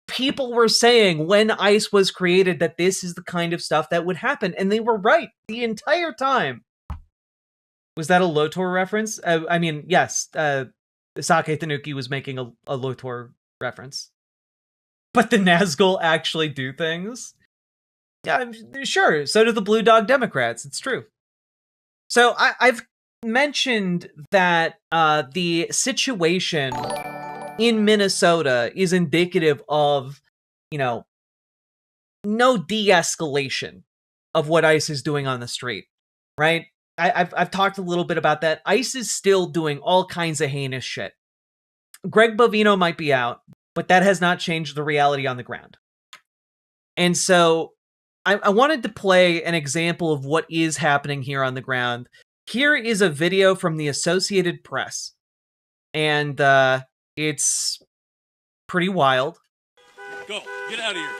People were saying when ICE was created that this is the kind of stuff that would happen, and they were right the entire time. Was that a Lotor reference? I mean, yes, Sake Tanuki was making a Lotor reference. But the Nazgul actually do things? Yeah, sure. So do the Blue Dog Democrats. It's true. So I've mentioned that the situation in Minnesota is indicative of, no de-escalation of what ICE is doing on the street, right? I've talked a little bit about that. ICE is still doing all kinds of heinous shit. Greg Bovino might be out, but that has not changed the reality on the ground. And so I wanted to play an example of what is happening here on the ground. Here is a video from the Associated Press. And it's pretty wild. Go. Get out of here.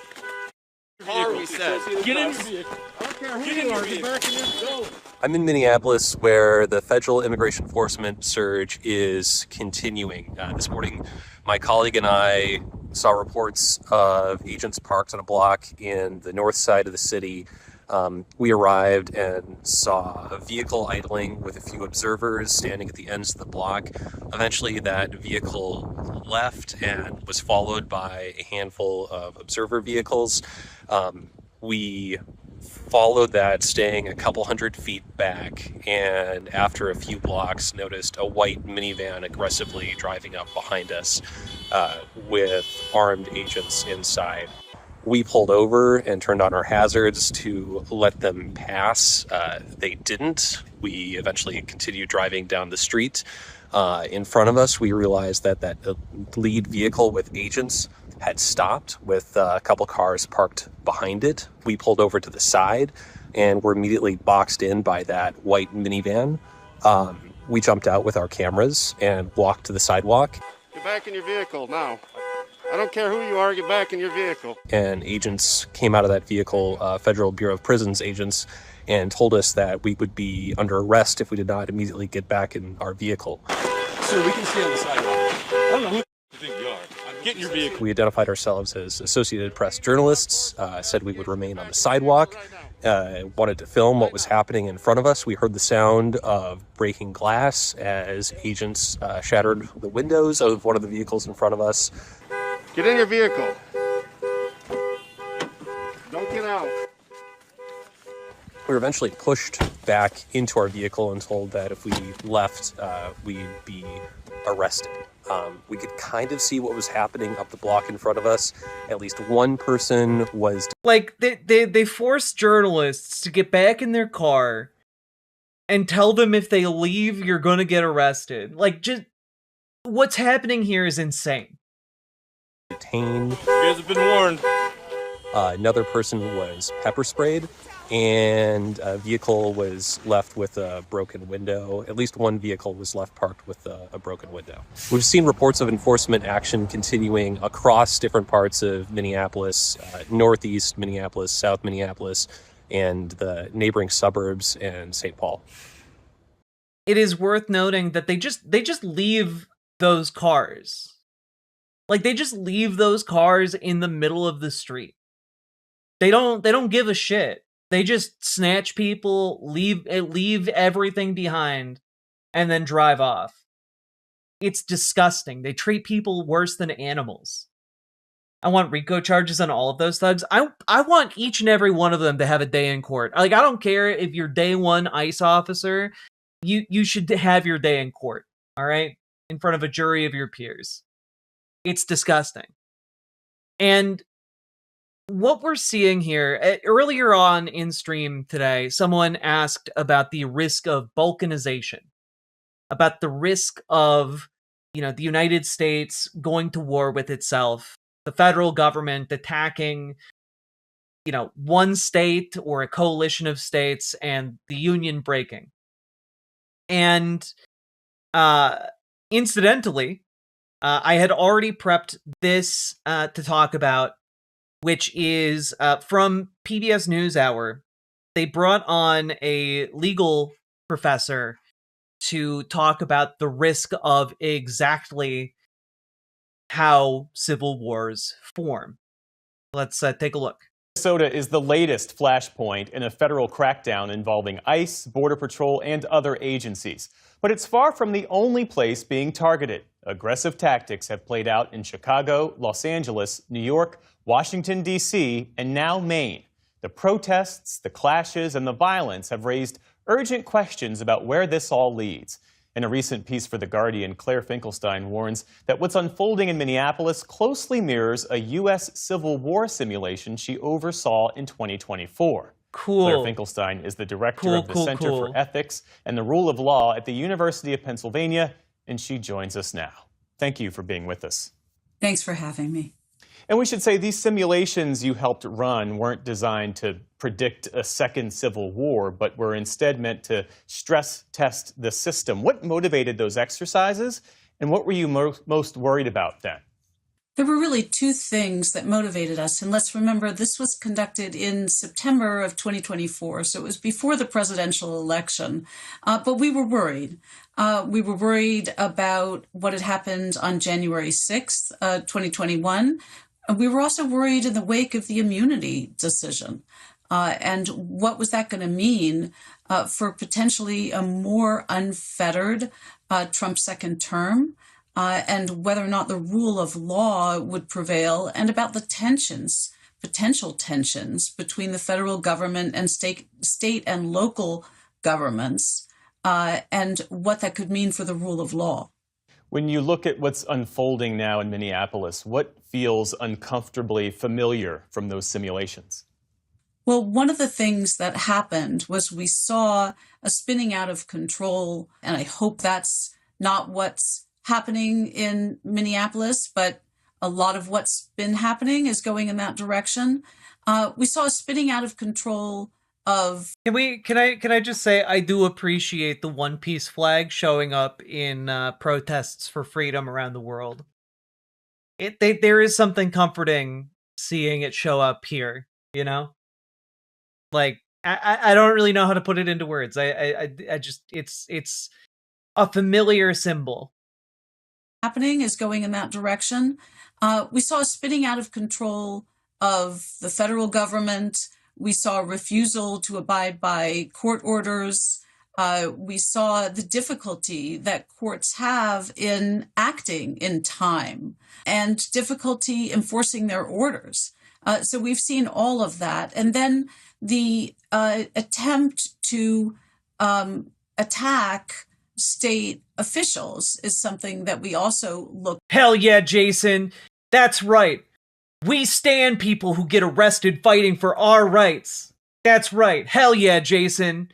Car, we said. Get in your vehicle. I don't care who you are. Get back in your vehicle. I'm in Minneapolis, where the federal immigration enforcement surge is continuing. This morning, my colleague and I saw reports of agents parked on a block in the north side of the city. We arrived and saw a vehicle idling with a few observers standing at the ends of the block. Eventually, that vehicle left and was followed by a handful of observer vehicles. We followed that, staying a couple hundred feet back, and after a few blocks noticed a white minivan aggressively driving up behind us with armed agents inside. We pulled over and turned on our hazards to let them pass. They didn't. We eventually continued driving down the street. In front of us, we realized that lead vehicle with agents had stopped with a couple cars parked behind it. We pulled over to the side and were immediately boxed in by that white minivan. We jumped out with our cameras and walked to the sidewalk. Get back in your vehicle now. I don't care who you are, get back in your vehicle. And agents came out of that vehicle, Federal Bureau of Prisons agents, and told us that we would be under arrest if we did not immediately get back in our vehicle. Sir, we can stay on the sidewalk. I don't know who you think you are. Get in your vehicle. We identified ourselves as Associated Press journalists, said we would remain on the sidewalk, wanted to film what was happening in front of us. We heard the sound of breaking glass as agents shattered the windows of one of the vehicles in front of us. Get in your vehicle. Don't get out. We were eventually pushed back into our vehicle and told that if we left, we'd be arrested. We could kind of see what was happening up the block in front of us. At least one person was... Like, they force journalists to get back in their car and tell them if they leave, you're gonna get arrested. Like, just... What's happening here is insane. Detained. You guys have been warned. Another person was pepper sprayed, and a vehicle was left with a broken window. At least one vehicle was left parked with a broken window. We've seen reports of enforcement action continuing across different parts of Minneapolis, northeast Minneapolis, south Minneapolis, and the neighboring suburbs and St. Paul. It is worth noting that they just leave those cars. Like, they just leave those cars in the middle of the street. They don't give a shit. They just snatch people, leave everything behind, and then drive off. It's disgusting. They treat people worse than animals. I want RICO charges on all of those thugs. I want each and every one of them to have a day in court. Like, I don't care if you're day one ICE officer, you should have your day in court, all right? In front of a jury of your peers. It's disgusting. And what we're seeing here, earlier on in stream today, someone asked about the risk of balkanization, about the risk of, the United States going to war with itself, the federal government attacking, one state or a coalition of states, and the union breaking. And incidentally, I had already prepped this to talk about, which is from PBS NewsHour. They brought on a legal professor to talk about the risk of exactly how civil wars form. Let's take a look. Minnesota is the latest flashpoint in a federal crackdown involving ICE, Border Patrol, and other agencies. But it's far from the only place being targeted. Aggressive tactics have played out in Chicago, Los Angeles, New York, Washington, D.C., and now Maine. The protests, the clashes, and the violence have raised urgent questions about where this all leads. In a recent piece for The Guardian, Claire Finkelstein warns that what's unfolding in Minneapolis closely mirrors a U.S. Civil War simulation she oversaw in 2024. Cool. Claire Finkelstein is the director of the Center for Ethics and the Rule of Law at the University of Pennsylvania, and she joins us now. Thank you for being with us. Thanks for having me. And we should say these simulations you helped run weren't designed to predict a second civil war, but were instead meant to stress test the system. What motivated those exercises, and what were you most worried about then? There were really two things that motivated us. And let's remember, this was conducted in September of 2024, so it was before the presidential election. But we were worried. We were worried about what had happened on January 6th, 2021. We were also worried in the wake of the immunity decision. And what was that going to mean for potentially a more unfettered Trump second term, and whether or not the rule of law would prevail, and about the tensions, potential tensions between the federal government and state and local governments, and what that could mean for the rule of law. When you look at what's unfolding now in Minneapolis, what feels uncomfortably familiar from those simulations? Well, one of the things that happened was we saw a spinning out of control, and I hope that's not what's happening in Minneapolis, but a lot of what's been happening is going in that direction. We saw a spinning out of control of... Can I just say I do appreciate the One Piece flag showing up in protests for freedom around the world. There is something comforting seeing it show up here, you know? Like, I don't really know how to put it into words. I just, it's a familiar symbol. Happening is going in that direction. We saw a spinning out of control of the federal government. We saw a refusal to abide by court orders. We saw the difficulty that courts have in acting in time and difficulty enforcing their orders. So we've seen all of that. And then the attempt to attack state officials is something that we also look. Hell yeah, Jason. That's right. We stand people who get arrested fighting for our rights. That's right. Hell yeah, Jason.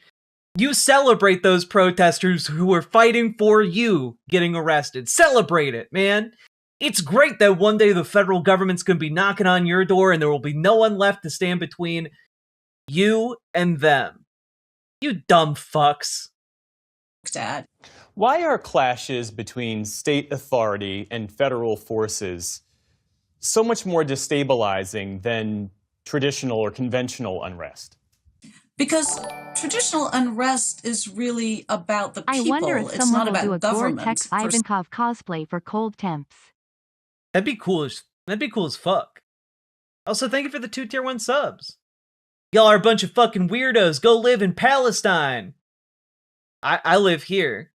You celebrate those protesters who are fighting for you getting arrested. Celebrate it, man. It's great that one day the federal government's going to be knocking on your door and there will be no one left to stand between you and them. You dumb fucks. Dad. Why are clashes between state authority and federal forces so much more destabilizing than traditional or conventional unrest? Because traditional unrest is really about the people. I wonder if it's someone not will do a about government. Gore-Tex Ivankov cosplay for cold temps. That'd be cool as fuck. Also, thank you for the 2 tier 1 subs. Y'all are a bunch of fucking weirdos. Go live in Palestine. I live here.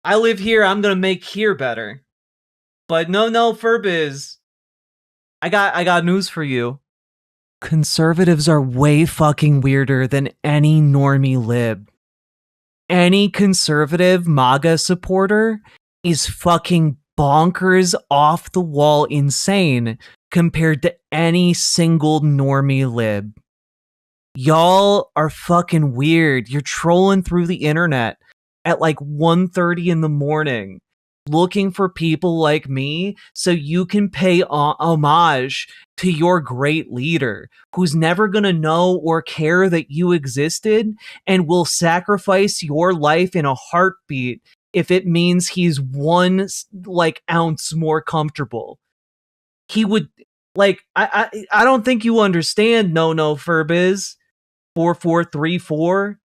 I live here. I'm gonna make here better. But no, Furbiz. I got news for you. Conservatives are way fucking weirder than any normie lib. Any conservative MAGA supporter is fucking bonkers, off the wall insane compared to any single normie lib. Y'all are fucking weird. You're trolling through the internet at like 1:30 in the morning looking for people like me so you can pay homage to your great leader who's never gonna know or care that you existed and will sacrifice your life in a heartbeat if it means he's 1 ounce more comfortable. He would, like, I don't think you understand, no Furbiz 4434.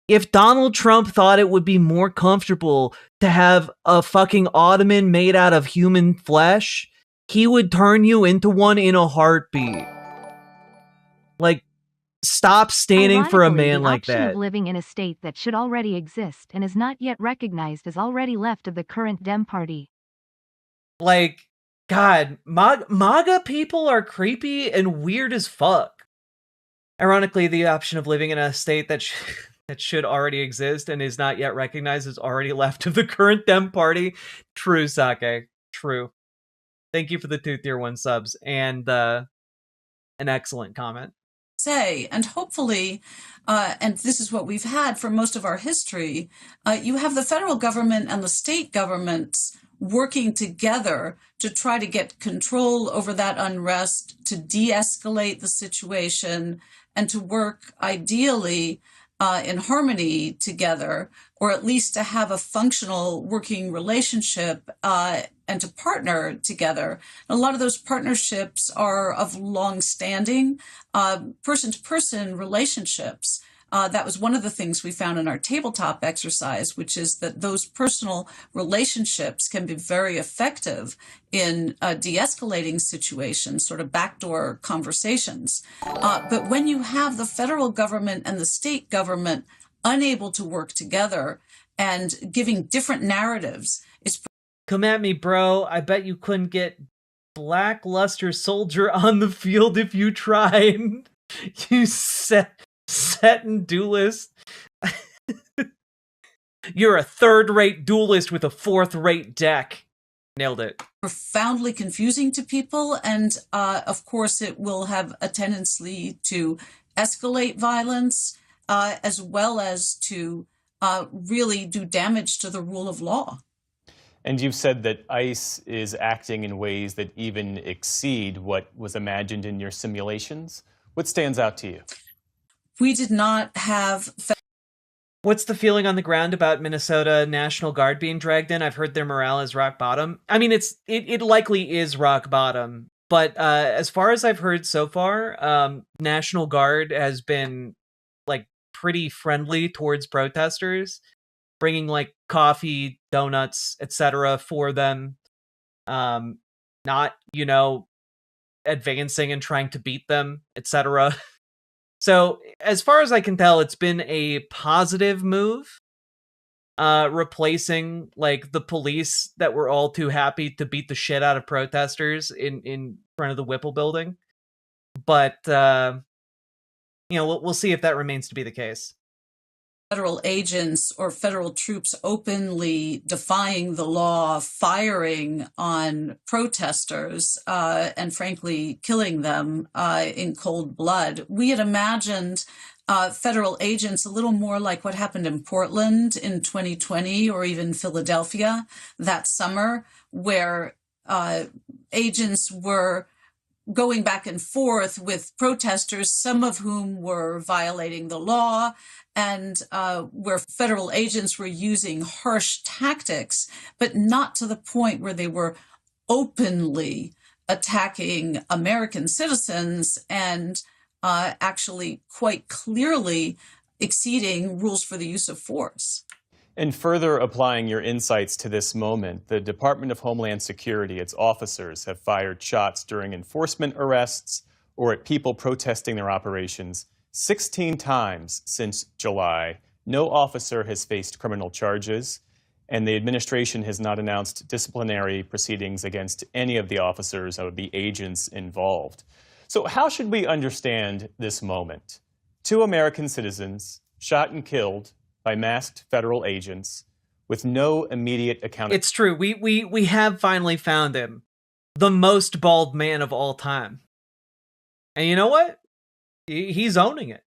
If Donald Trump thought it would be more comfortable to have a fucking ottoman made out of human flesh, he would turn you into one in a heartbeat. Like, stop standing for a man the like option that. of living in a state that should already exist and is not yet recognized is already left of the current Dem Party. Like, God, MAGA people are creepy and weird as fuck. Ironically, the option of living in a state that that should already exist and is not yet recognized is already left of the current Dem Party. True, Sake. True. Thank you for the 2 tier 1 subs and an excellent comment. Say, and hopefully, and this is what we've had for most of our history, you have the federal government and the state governments working together to try to get control over that unrest, to de-escalate the situation, and to work ideally in harmony together, or at least to have a functional working relationship and to partner together. And a lot of those partnerships are of long-standing person-to-person relationships. That was one of the things we found in our tabletop exercise, which is that those personal relationships can be very effective in de-escalating situations, sort of backdoor conversations. But when you have the federal government and the state government unable to work together and giving different narratives, it's... Come at me, bro. I bet you couldn't get Blackluster Soldier on the field if you tried. You Setting duelist. You're a third-rate duelist with a fourth-rate deck. Nailed it. Profoundly confusing to people, and of course it will have a tendency to escalate violence as well as to really do damage to the rule of law. And you've said that ICE is acting in ways that even exceed what was imagined in your simulations. What stands out to you? We did not have... What's the feeling on the ground about Minnesota National Guard being dragged in? I've heard their morale is rock bottom. I mean, it likely is rock bottom, but as far as I've heard so far, National Guard has been like pretty friendly towards protesters, bringing like coffee, donuts, etc. for them. Not, advancing and trying to beat them, etc. So, as far as I can tell, it's been a positive move, replacing, like, the police that were all too happy to beat the shit out of protesters in front of the Whipple building. But, we'll see if that remains to be the case. Federal agents or federal troops openly defying the law, firing on protesters, and frankly killing them in cold blood. We had imagined federal agents a little more like what happened in Portland in 2020 or even Philadelphia that summer, where agents were going back and forth with protesters, some of whom were violating the law, and where federal agents were using harsh tactics, but not to the point where they were openly attacking American citizens and actually quite clearly exceeding rules for the use of force. And further applying your insights to this moment, the Department of Homeland Security, its officers have fired shots during enforcement arrests or at people protesting their operations 16 times since July. No officer has faced criminal charges, and the administration has not announced disciplinary proceedings against any of the officers or the agents involved. So how should we understand this moment? 2 American citizens shot and killed by masked federal agents with no immediate accountability. It's true. We have finally found him. The most bald man of all time. And you know what? He's owning it.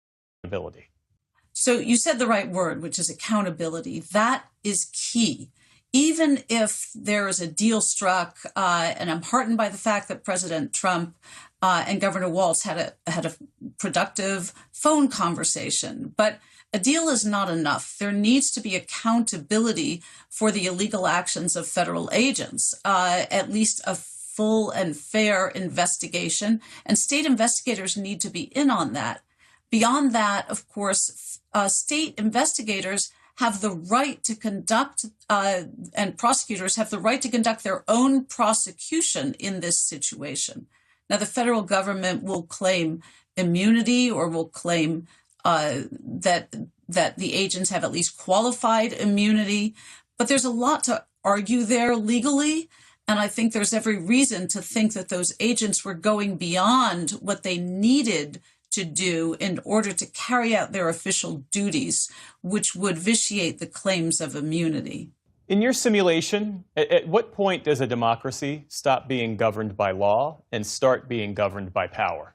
So you said the right word, which is accountability. That is key. Even if there is a deal struck, and I'm heartened by the fact that President Trump and Governor Walz had a productive phone conversation, but a deal is not enough. There needs to be accountability for the illegal actions of federal agents, at least a full and fair investigation, and state investigators need to be in on that. Beyond that, of course, state investigators have the right to conduct, and prosecutors have the right to conduct their own prosecution in this situation. Now, the federal government will claim immunity or will claim that the agents have at least qualified immunity. But there's a lot to argue there legally. And I think there's every reason to think that those agents were going beyond what they needed to do in order to carry out their official duties, which would vitiate the claims of immunity. In your simulation, at what point does a democracy stop being governed by law and start being governed by power?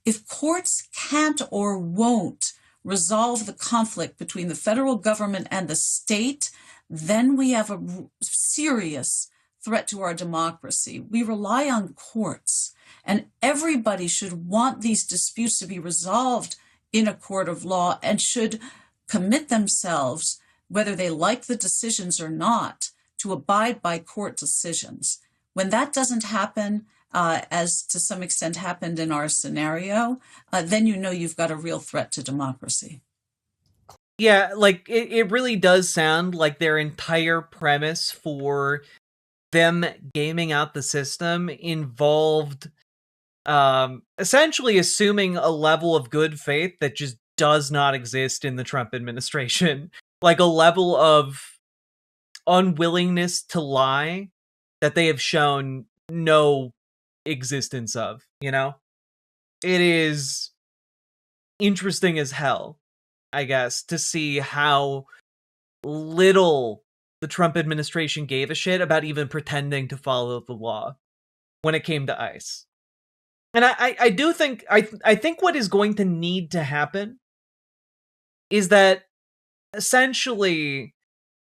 If courts can't or won't resolve the conflict between the federal government and the state, then we have a serious threat to our democracy. We rely on courts, and everybody should want these disputes to be resolved in a court of law and should commit themselves, whether they like the decisions or not, to abide by court decisions. When that doesn't happen, as to some extent happened in our scenario, then you know you've got a real threat to democracy. Yeah, like, it really does sound like their entire premise for them gaming out the system involved essentially assuming a level of good faith that just does not exist in the Trump administration. Like a level of unwillingness to lie that they have shown no existence of, you know? It is interesting as hell, I guess, to see how little the Trump administration gave a shit about even pretending to follow the law when it came to ICE. And I do think, I think what is going to need to happen is that essentially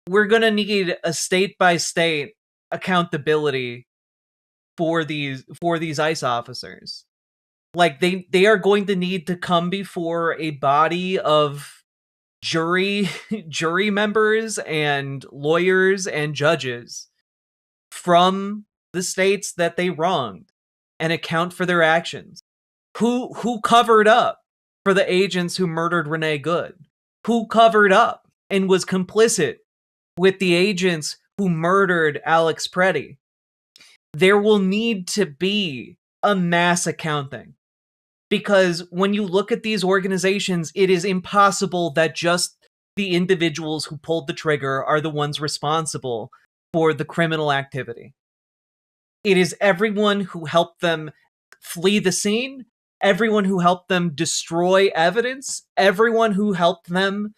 we're going to need a state-by-state accountability for these ICE officers. Like, they are going to need to come before a body of jury members and lawyers and judges from the states that they wronged and account for their actions. Who covered up for the agents who murdered Renee Good? Who covered up and was complicit with the agents who murdered Alex Preddy? There will need to be a mass accounting. Because when you look at these organizations, it is impossible that just the individuals who pulled the trigger are the ones responsible for the criminal activity. It is everyone who helped them flee the scene, everyone who helped them destroy evidence, everyone who helped them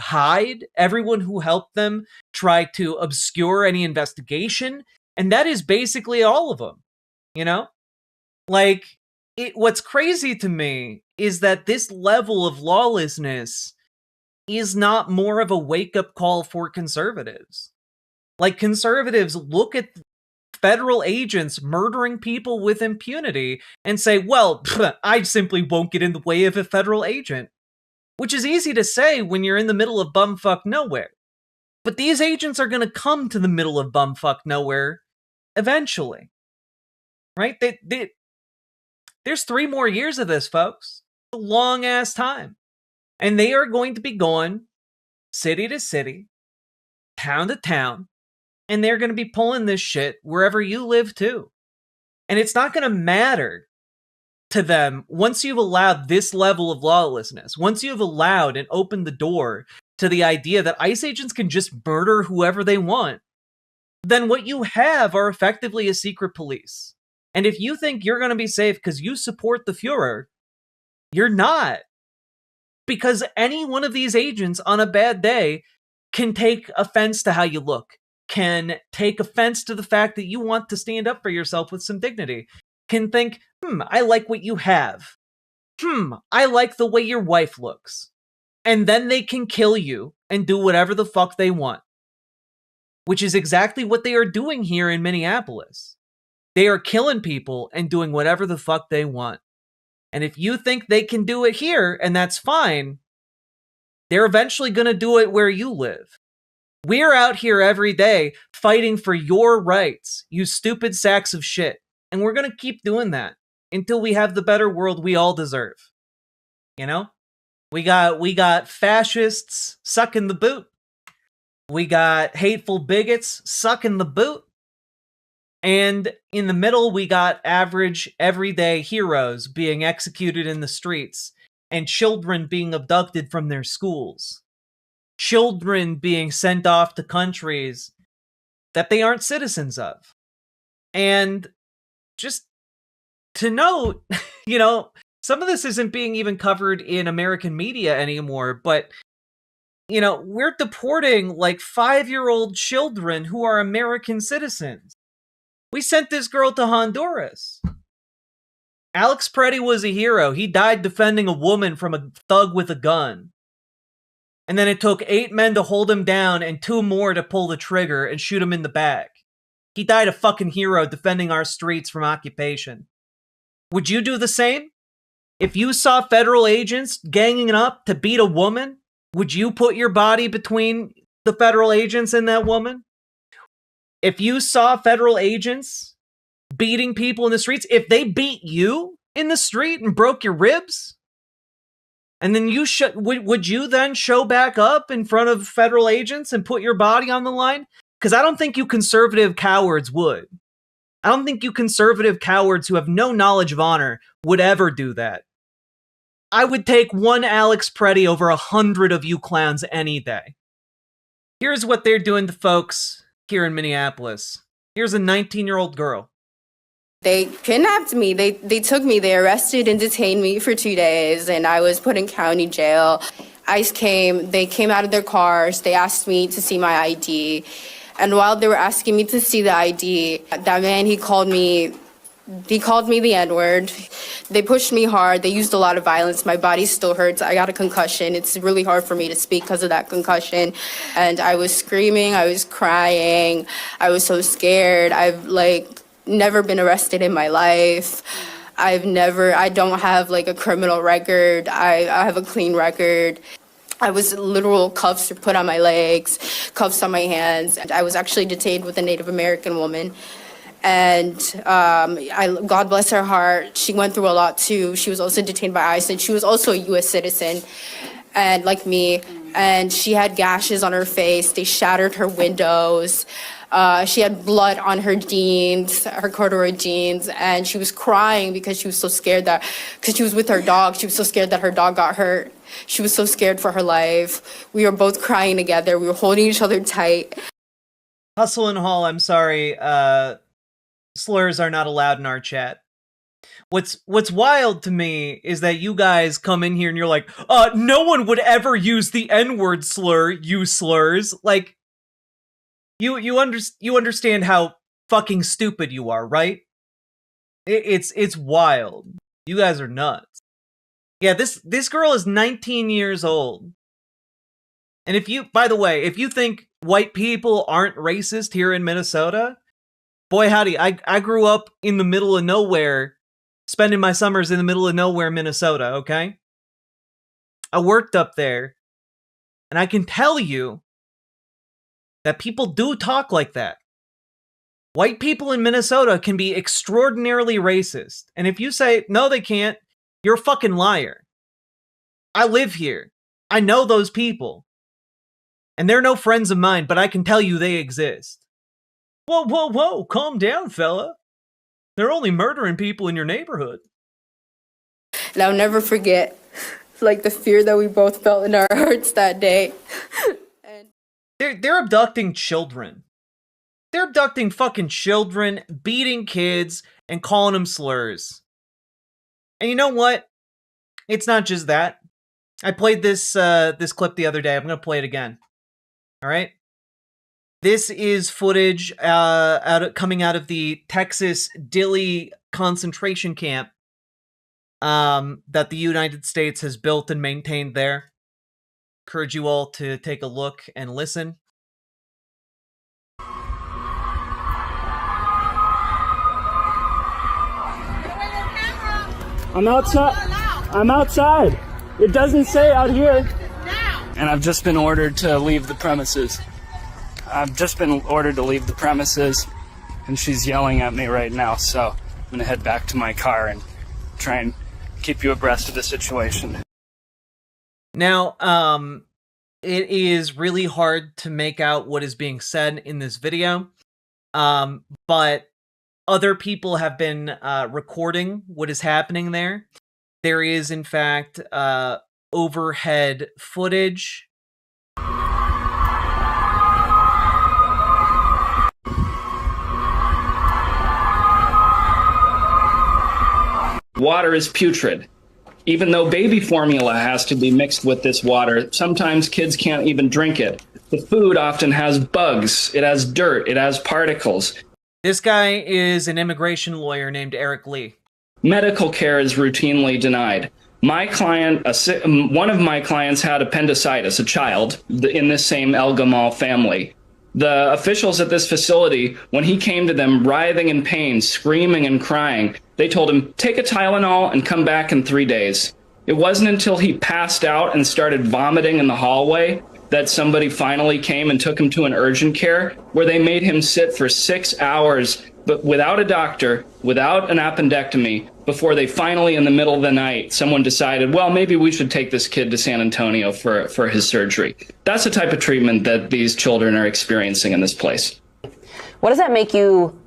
hide, everyone who helped them try to obscure any investigation, and that is basically all of them, you know? Like, what's crazy to me is that this level of lawlessness is not more of a wake-up call for conservatives. Like, conservatives look at federal agents murdering people with impunity and say, well, I simply won't get in the way of a federal agent. Which is easy to say when you're in the middle of bumfuck nowhere. But these agents are going to come to the middle of bumfuck nowhere eventually. Right? There's 3 more years of this, folks. It's a long-ass time. And they are going to be going city to city, town to town, and they're going to be pulling this shit wherever you live, too. And it's not going to matter to them once you've allowed this level of lawlessness, once you've allowed and opened the door to the idea that ICE agents can just murder whoever they want, then what you have are effectively a secret police. And if you think you're going to be safe because you support the Fuhrer, you're not. Because any one of these agents on a bad day can take offense to how you look, can take offense to the fact that you want to stand up for yourself with some dignity, can think, I like what you have. I like the way your wife looks. And then they can kill you and do whatever the fuck they want. Which is exactly what they are doing here in Minneapolis. They are killing people and doing whatever the fuck they want. And if you think they can do it here, and that's fine, they're eventually going to do it where you live. We're out here every day fighting for your rights, you stupid sacks of shit. And we're going to keep doing that until we have the better world we all deserve. You know? We got fascists sucking the boot. We got hateful bigots sucking the boot. And in the middle, we got average, everyday heroes being executed in the streets, and children being abducted from their schools. Children being sent off to countries that they aren't citizens of. And just to note, you know, some of this isn't being even covered in American media anymore, but, you know, we're deporting like 5-year-old children who are American citizens. We sent this girl to Honduras. Alex Preddy was a hero. He died defending a woman from a thug with a gun. And then it took 8 men to hold him down and 2 more to pull the trigger and shoot him in the back. He died a fucking hero defending our streets from occupation. Would you do the same? If you saw federal agents ganging up to beat a woman, would you put your body between the federal agents and that woman? If you saw federal agents beating people in the streets, if they beat you in the street and broke your ribs, and then you would you then show back up in front of federal agents and put your body on the line? Because I don't think you conservative cowards would. I don't think you conservative cowards who have no knowledge of honor would ever do that. I would take one Alex Preddy over 100 of you clowns any day. Here's what they're doing to folks here in Minneapolis. Here's a 19-year-old girl. They kidnapped me. They took me. They arrested and detained me for 2 days, and I was put in county jail. ICE came. They came out of their cars. They asked me to see my ID. And while they were asking me to see the ID, that man, he called me the N-word. They pushed me hard. They used a lot of violence. My body still hurts. I got a concussion. It's really hard for me to speak because of that concussion. And I was screaming. I was crying. I was so scared. I've never been arrested in my life. I don't have a criminal record. I have a clean record. I was literal cuffs put on my legs, cuffs on my hands. And I was actually detained with a Native American woman. And God bless her heart, she went through a lot too. She was also detained by ICE, and she was also a U.S. citizen, and like me. And she had gashes on her face. They shattered her windows. She had blood on her jeans, her corduroy jeans, and she was crying because she was so scared because she was with her dog, she was so scared that her dog got hurt. She was so scared for her life. We were both crying together. We were holding each other tight. Hustle and Hall, I'm sorry. Slurs are not allowed in our chat. What's wild to me is that you guys come in here and you're like, no one would ever use the N-word slur, you slurs. Like, you understand how fucking stupid you are, right? It's wild. You guys are nuts. Yeah, this girl is 19 years old. And by the way, if you think white people aren't racist here in Minnesota, boy howdy, I grew up in the middle of nowhere, spending my summers in the middle of nowhere, Minnesota, okay? I worked up there, and I can tell you that people do talk like that. White people in Minnesota can be extraordinarily racist, and if you say, no they can't, you're a fucking liar. I live here. I know those people. And they're no friends of mine, but I can tell you they exist. Whoa, whoa, whoa, calm down, fella. They're only murdering people in your neighborhood. And I'll never forget, the fear that we both felt in our hearts that day. They're abducting children. They're abducting fucking children, beating kids, and calling them slurs. And you know what? It's not just that. I played this clip the other day. I'm gonna play it again. All right. This is footage coming out of the Texas Dilley concentration camp that the United States has built and maintained there. Encourage you all to take a look and listen. I'm outside. It doesn't say out here. And I've just been ordered to leave the premises. And she's yelling at me right now, so I'm going to head back to my car and try and keep you abreast of the situation. Now, it is really hard to make out what is being said in this video, but other people have been recording what is happening there. There is, in fact, overhead footage. Water is putrid. Even though baby formula has to be mixed with this water, sometimes kids can't even drink it. The food often has bugs, it has dirt, it has particles. This guy is an immigration lawyer named Eric Lee. Medical care is routinely denied. My client, one of my clients had appendicitis, a child, in this same El Gamal family. The officials at this facility, when he came to them writhing in pain, screaming and crying, they told him, take a Tylenol and come back in 3 days. It wasn't until he passed out and started vomiting in the hallway that somebody finally came and took him to an urgent care, where they made him sit for 6 hours, but without a doctor, without an appendectomy, before they finally, in the middle of the night, someone decided, well, maybe we should take this kid to San Antonio for his surgery. That's the type of treatment that these children are experiencing in this place. What does that make you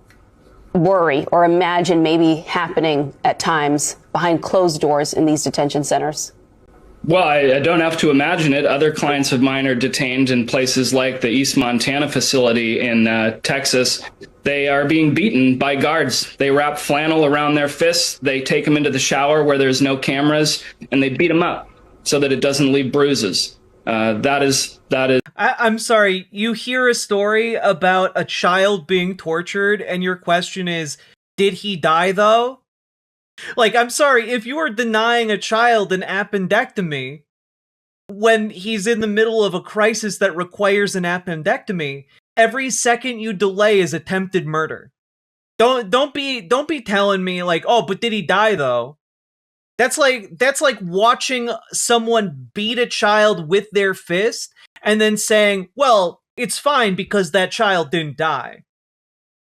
worry or imagine maybe happening at times behind closed doors in these detention centers? Well, I don't have to imagine it. Other clients of mine are detained in places like the East Montana facility in Texas. They are being beaten by guards. They wrap flannel around their fists. They take them into the shower where there's no cameras, and they beat them up so that it doesn't leave bruises. That is. I'm sorry. You hear a story about a child being tortured, and your question is, did he die though? Like, I'm sorry, if you are denying a child an appendectomy when he's in the middle of a crisis that requires an appendectomy, every second you delay is attempted murder. Don't be telling me like, oh, but did he die though? That's like watching someone beat a child with their fist and then saying, well, it's fine because that child didn't die.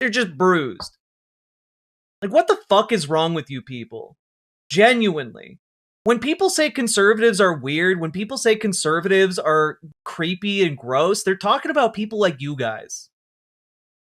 They're just bruised. Like, what the fuck is wrong with you people? Genuinely. When people say conservatives are weird, when people say conservatives are creepy and gross, they're talking about people like you guys.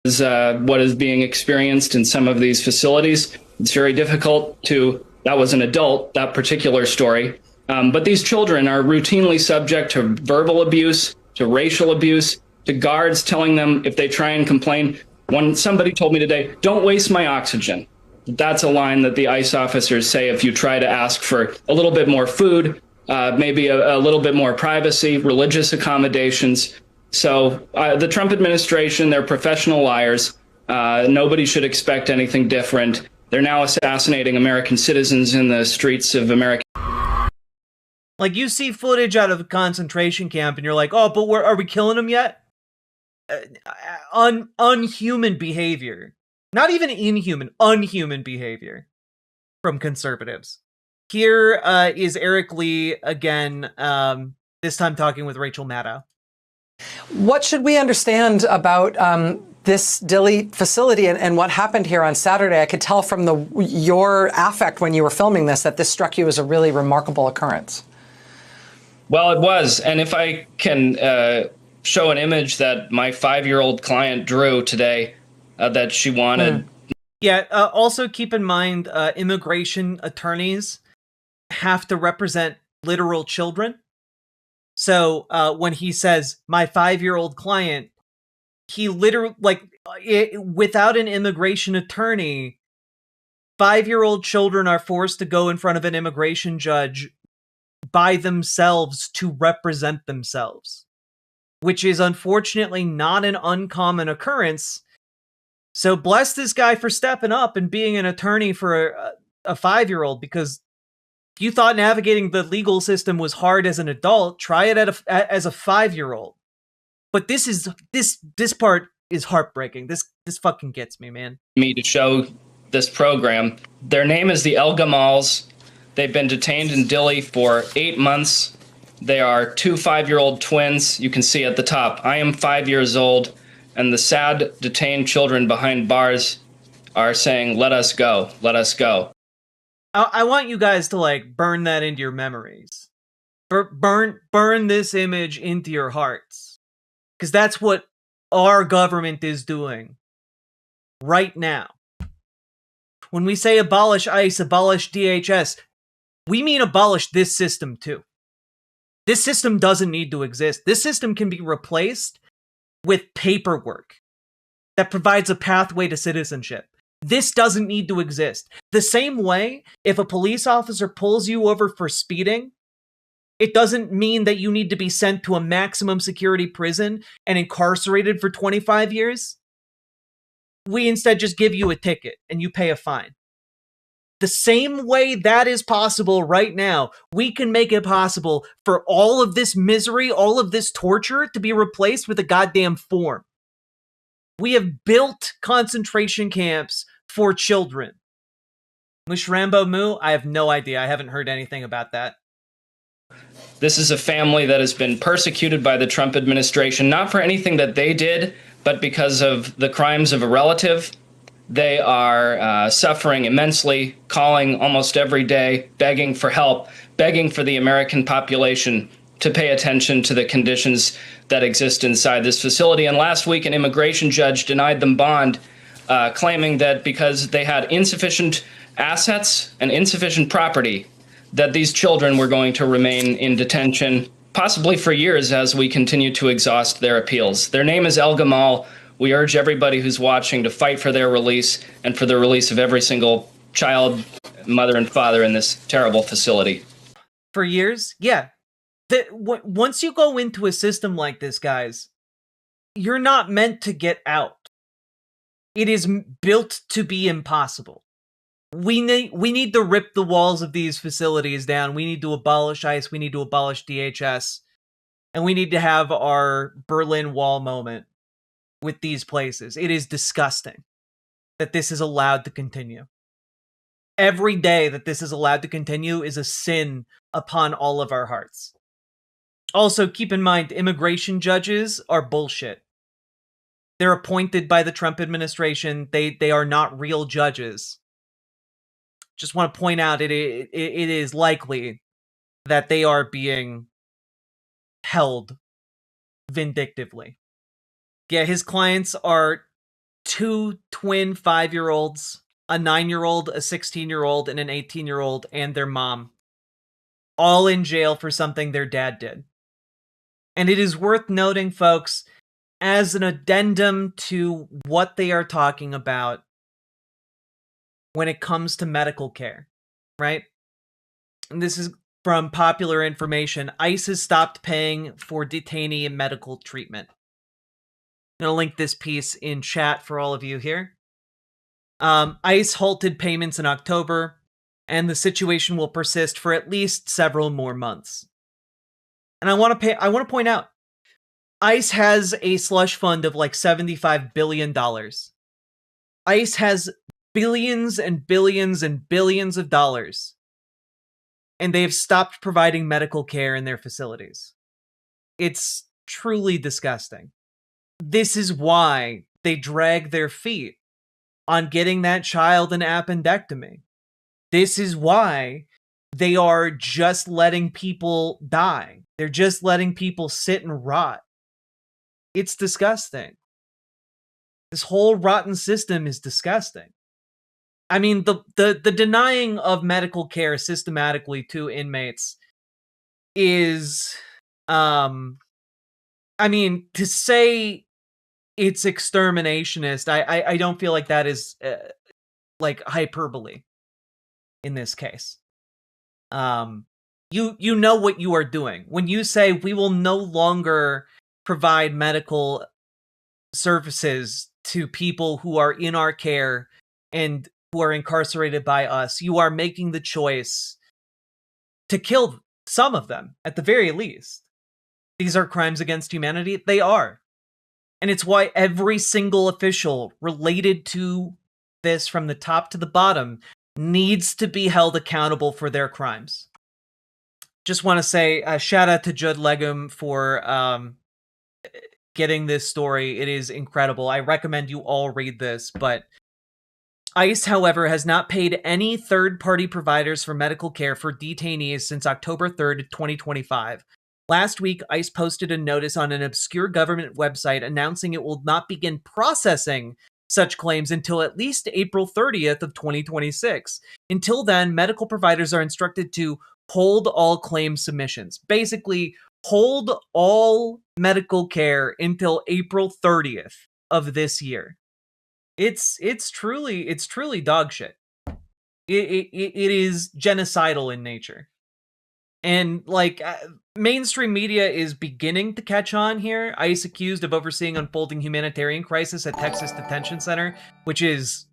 Is what is being experienced in some of these facilities. It's very difficult to, that was an adult, that particular story. But these children are routinely subject to verbal abuse, to racial abuse, to guards telling them if they try and complain. When somebody told me today, don't waste my oxygen. That's a line that the ICE officers say if you try to ask for a little bit more food, maybe a little bit more privacy, religious accommodations. So the Trump administration, they're professional liars. Nobody should expect anything different. They're now assassinating American citizens in the streets of America. Like, you see footage out of a concentration camp and you're like, oh, but are we killing them yet? Unhuman behavior. Not even inhuman, unhuman behavior from conservatives. Here is Eric Lee again, this time talking with Rachel Maddow. What should we understand about this Dilley facility and what happened here on Saturday? I could tell from your affect when you were filming this that this struck you as a really remarkable occurrence. Well, it was. And if I can show an image that my 5-year-old client drew today that she wanted. Yeah, also keep in mind immigration attorneys have to represent literal children. So when he says, my 5-year-old client, he literally, without an immigration attorney, 5-year-old children are forced to go in front of an immigration judge by themselves to represent themselves, which is unfortunately not an uncommon occurrence. So bless this guy for stepping up and being an attorney for a 5-year-old, because if you thought navigating the legal system was hard as an adult, try it as a 5-year-old. But this part is heartbreaking. This fucking gets me, man. Me to show this program. Their name is the El Gamals. They've been detained in Dilley for 8 months. They are 2 5-year-old twins. You can see at the top, I am 5 years old. And the sad detained children behind bars are saying, let us go, let us go. I want you guys to burn that into your memories. Burn this image into your hearts. Because that's what our government is doing right now. when we say abolish ICE, abolish DHS, we mean abolish this system too. This system doesn't need to exist. This system can be replaced with paperwork that provides a pathway to citizenship. This doesn't need to exist. The same way, if a police officer pulls you over for speeding, it doesn't mean that you need to be sent to a maximum security prison and incarcerated for 25 years. We instead just give you a ticket and you pay a fine. The same way that is possible right now, we can make it possible for all of this misery, all of this torture to be replaced with a goddamn form. We have built concentration camps for children. Mushrambo Mu, I have no idea. I haven't heard anything about that. This is a family that has been persecuted by the Trump administration, not for anything that they did, but because of the crimes of a relative. They are suffering immensely, calling almost every day, begging for help, begging for the American population to pay attention to the conditions that exist inside this facility. And last week, an immigration judge denied them bond, claiming that because they had insufficient assets and insufficient property, that these children were going to remain in detention, possibly for years, as we continue to exhaust their appeals. Their name is El Gamal. We urge everybody who's watching to fight for their release and for the release of every single child, mother, and father in this terrible facility. For years? Yeah. Once you go into a system like this, guys, you're not meant to get out. It is built to be impossible. We need to rip the walls of these facilities down. We need to abolish ICE. We need to abolish DHS. And we need to have our Berlin Wall moment with these places. It is disgusting that this is allowed to continue. Every day that this is allowed to continue is a sin upon all of our hearts. Also, keep in mind, immigration judges are bullshit. They're appointed by the Trump administration. They are not real judges. Just want to point out it is likely that they are being held vindictively. Yeah, his clients are 2 twin 5-year-olds, a 9-year-old, a 16-year-old, and an 18-year-old, and their mom. All in jail for something their dad did. And it is worth noting, folks, as an addendum to what they are talking about when it comes to medical care, right? And this is from popular information. ICE has stopped paying for detainee and medical treatment. I'm going to link this piece in chat for all of you here. ICE halted payments in October, and the situation will persist for at least several more months. And I want to point out, ICE has a slush fund of like $75 billion. ICE has billions and billions and billions of dollars, and they have stopped providing medical care in their facilities. It's truly disgusting. This is why they drag their feet on getting that child an appendectomy. This is why they are just letting people die. They're just letting people sit and rot. It's disgusting. This whole rotten system is disgusting. I mean, the denying of medical care systematically to inmates is, I mean, to say it's exterminationist, I don't feel like that is, like, hyperbole in this case. You know what you are doing. When you say we will no longer provide medical services to people who are in our care and who are incarcerated by us, you are making the choice to kill some of them, at the very least. These are crimes against humanity. They are. And it's why every single official related to this from the top to the bottom needs to be held accountable for their crimes. Just want to say a shout out to Judd Legum for getting this story. It is incredible. I recommend you all read this, but ICE, however, has not paid any third-party providers for medical care for detainees since October 3rd, 2025. Last week, ICE posted a notice on an obscure government website announcing it will not begin processing such claims until at least April 30th of 2026. Until then, medical providers are instructed to hold all claim submissions. Basically, hold all medical care until April 30th of this year. It's truly dog shit. It is genocidal in nature. And like mainstream media is beginning to catch on here. ICE accused of overseeing unfolding humanitarian crisis at Texas Detention Center, which is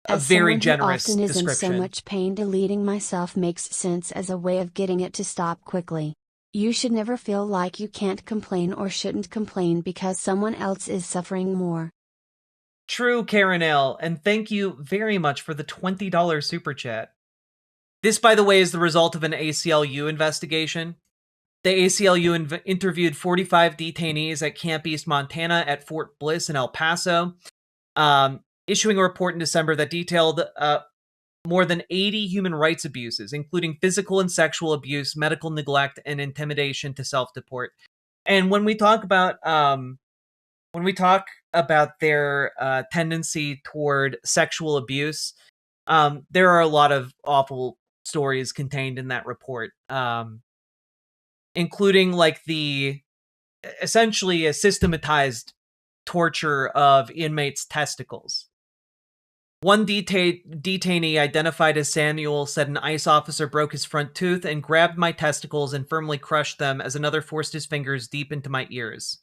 a very generous someone who often description. is in so much pain, deleting myself makes sense as a way of getting it to stop quickly. You should never feel like you can't complain or shouldn't complain because someone else is suffering more. True, Karen L., and thank you very much for the $20 super chat. This, by the way, is the result of an ACLU investigation. The ACLU interviewed 45 detainees at Camp East Montana at Fort Bliss in El Paso, issuing a report in December that detailed more than 80 human rights abuses, including physical and sexual abuse, medical neglect, and intimidation to self-deport. And when we talk about their tendency toward sexual abuse, there are a lot of awful stories contained in that report, including like essentially a systematized torture of inmates' testicles. One detainee identified as Samuel said an ICE officer broke his front tooth and grabbed my testicles and firmly crushed them as another forced his fingers deep into my ears.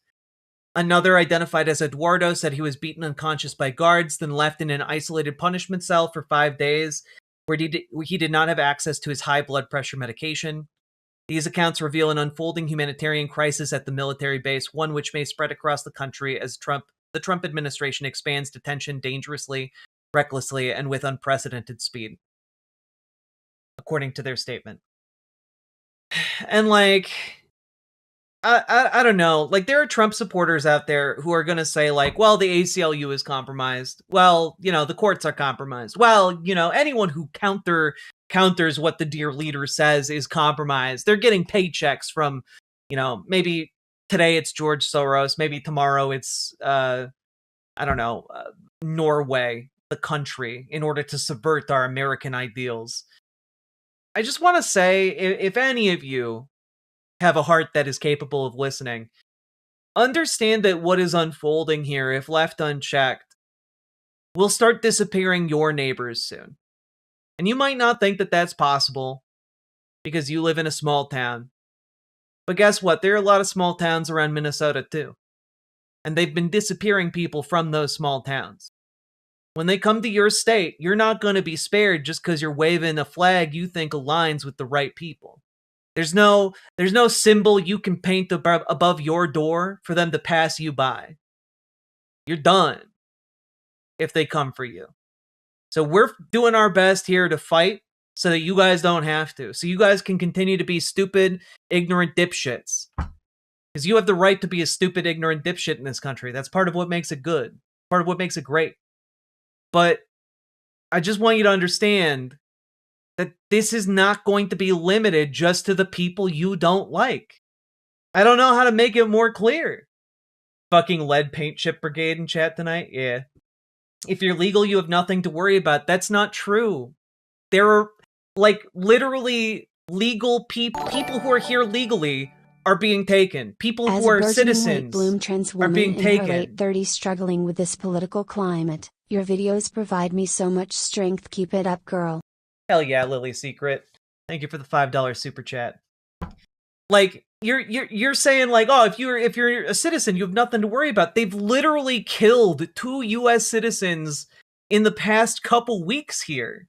Another, identified as Eduardo, said he was beaten unconscious by guards, then left in an isolated punishment cell for 5 days, where he did not have access to his high blood pressure medication. These accounts reveal an unfolding humanitarian crisis at the military base, one which may spread across the country as the Trump administration expands detention dangerously, recklessly, and with unprecedented speed, according to their statement. And like, I don't know, like there are Trump supporters out there who are going to say like, well, the ACLU is compromised. Well, the courts are compromised. Well, anyone who counters what the dear leader says is compromised. They're getting paychecks from, maybe today it's George Soros. Maybe tomorrow it's, Norway, the country, in order to subvert our American ideals. I just want to say, if any of you have a heart that is capable of listening, understand that what is unfolding here, if left unchecked, will start disappearing your neighbors soon. And you might not think that that's possible because you live in a small town. But guess what? There are a lot of small towns around Minnesota too. And they've been disappearing people from those small towns. When they come to your state, you're not going to be spared just because you're waving a flag you think aligns with the right people. There's no symbol you can paint above your door for them to pass you by. You're done if they come for you. So we're doing our best here to fight so that you guys don't have to. So you guys can continue to be stupid, ignorant dipshits. Because you have the right to be a stupid, ignorant dipshit in this country. That's part of what makes it good. Part of what makes it great. But I just want you to understand that this is not going to be limited just to the people you don't like. I don't know how to make it more clear. Fucking lead paint chip brigade in chat tonight? Yeah. If you're legal, you have nothing to worry about. That's not true. There are, like, literally legal people who are here legally are being taken. People who are citizens bloom trans are woman being in taken. her late 30s struggling with this political climate. Your videos provide me so much strength. Keep it up, girl. Hell yeah, Lily Secret. Thank you for the $5 super chat. Like, you're saying like, oh, if you're a citizen, you have nothing to worry about. They've literally killed 2 US citizens in the past couple weeks here.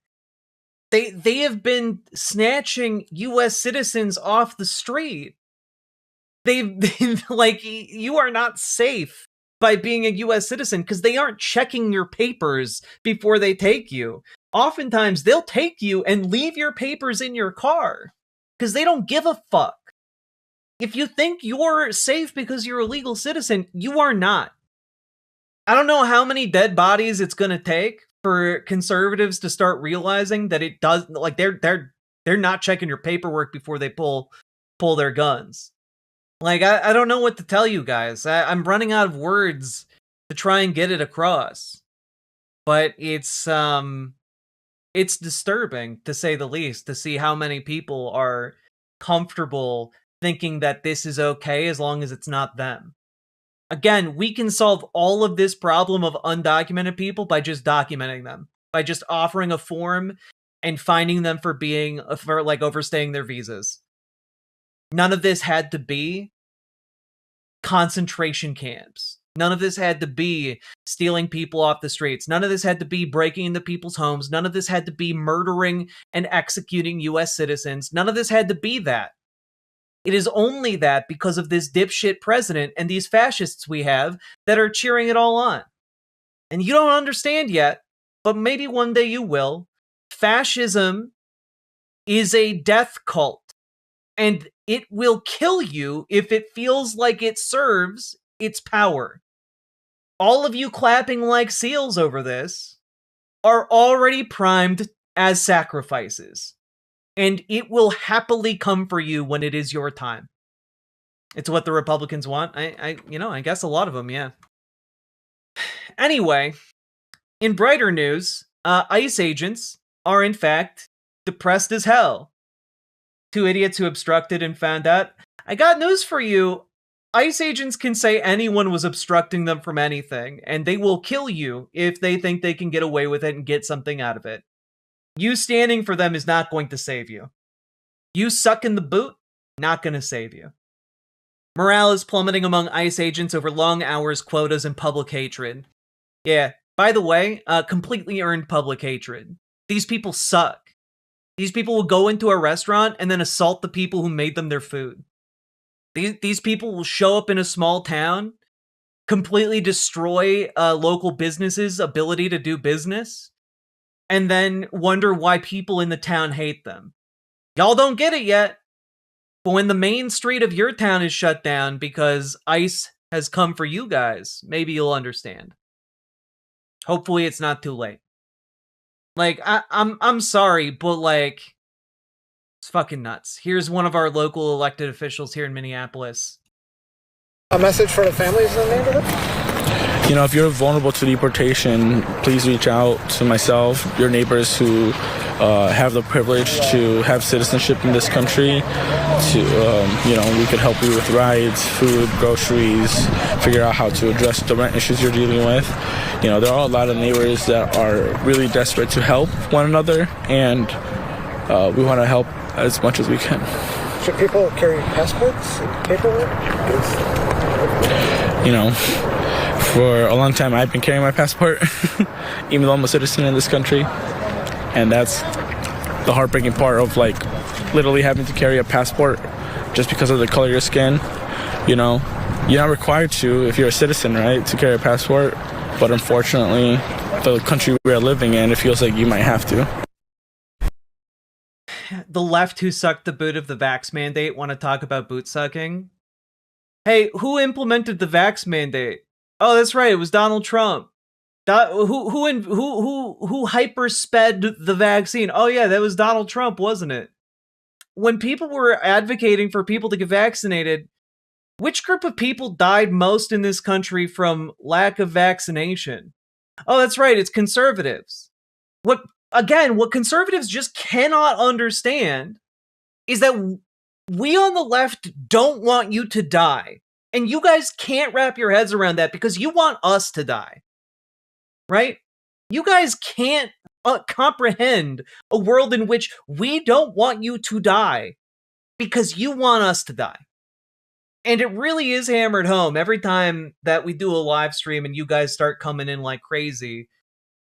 They have been snatching US citizens off the street. They've like, you are not safe by being a US citizen because they aren't checking your papers before they take you. Oftentimes, they'll take you and leave your papers in your car because they don't give a fuck. If you think you're safe because you're a legal citizen, you are not. I don't know how many dead bodies it's going to take for conservatives to start realizing that it does, like, they're not checking your paperwork before they pull their guns. Like, I don't know what to tell you guys. I'm running out of words to try and get it across. But it's disturbing, to say the least, to see how many people are comfortable thinking that this is okay as long as it's not them. Again, we can solve all of this problem of undocumented people by just documenting them, by just offering a form and finding them for overstaying their visas. None of this had to be concentration camps. None of this had to be stealing people off the streets. None of this had to be breaking into people's homes. None of this had to be murdering and executing US citizens. None of this had to be that. It is only that because of this dipshit president and these fascists we have that are cheering it all on. And you don't understand yet, but maybe one day you will. Fascism is a death cult, and it will kill you if it feels like it serves its power. All of you clapping like seals over this are already primed as sacrifices, and it will happily come for you when it is your time. It's what the Republicans want. I guess a lot of them, yeah. Anyway, in brighter news, ICE agents are in fact depressed as hell. 2 idiots who obstructed and found out. I got news for you. ICE agents can say anyone was obstructing them from anything, and they will kill you if they think they can get away with it and get something out of it. You standing for them is not going to save you. You sucking the boot, not going to save you. Morale is plummeting among ICE agents over long hours, quotas, and public hatred. Yeah, by the way, completely earned public hatred. These people suck. These people will go into a restaurant and then assault the people who made them their food. These people will show up in a small town, completely destroy local businesses' ability to do business, and then wonder why people in the town hate them. Y'all don't get it yet, but when the main street of your town is shut down because ICE has come for you guys, maybe you'll understand. Hopefully it's not too late. Like, I'm sorry, but like, it's fucking nuts. Here's one of our local elected officials here in Minneapolis. A message for the families in the neighborhood? You know, if you're vulnerable to deportation, please reach out to myself, your neighbors who have the privilege to have citizenship in this country. We could help you with rides, food, groceries, figure out how to address the rent issues you're dealing with. You know, there are a lot of neighbors that are really desperate to help one another, and we want to help as much as we can. Should people carry passports and paperwork? You know, for a long time I've been carrying my passport, even though I'm a citizen in this country. And that's the heartbreaking part of, like, literally having to carry a passport just because of the color of your skin. You know, you're not required to if you're a citizen, right, to carry a passport. But unfortunately, the country we're living in, it feels like you might have to. The left who sucked the boot of the vax mandate want to talk about boot sucking. Hey, who implemented the vax mandate? Oh, that's right, it was Donald Trump. Who hyper-sped the vaccine? Oh yeah, that was Donald Trump, wasn't it? When people were advocating for people to get vaccinated, which group of people died most in this country from lack of vaccination? Oh, that's right, it's conservatives. What conservatives just cannot understand is that we on the left don't want you to die. And you guys can't wrap your heads around that because you want us to die. Right? You guys can't comprehend a world in which we don't want you to die because you want us to die. And it really is hammered home every time that we do a live stream and you guys start coming in like crazy,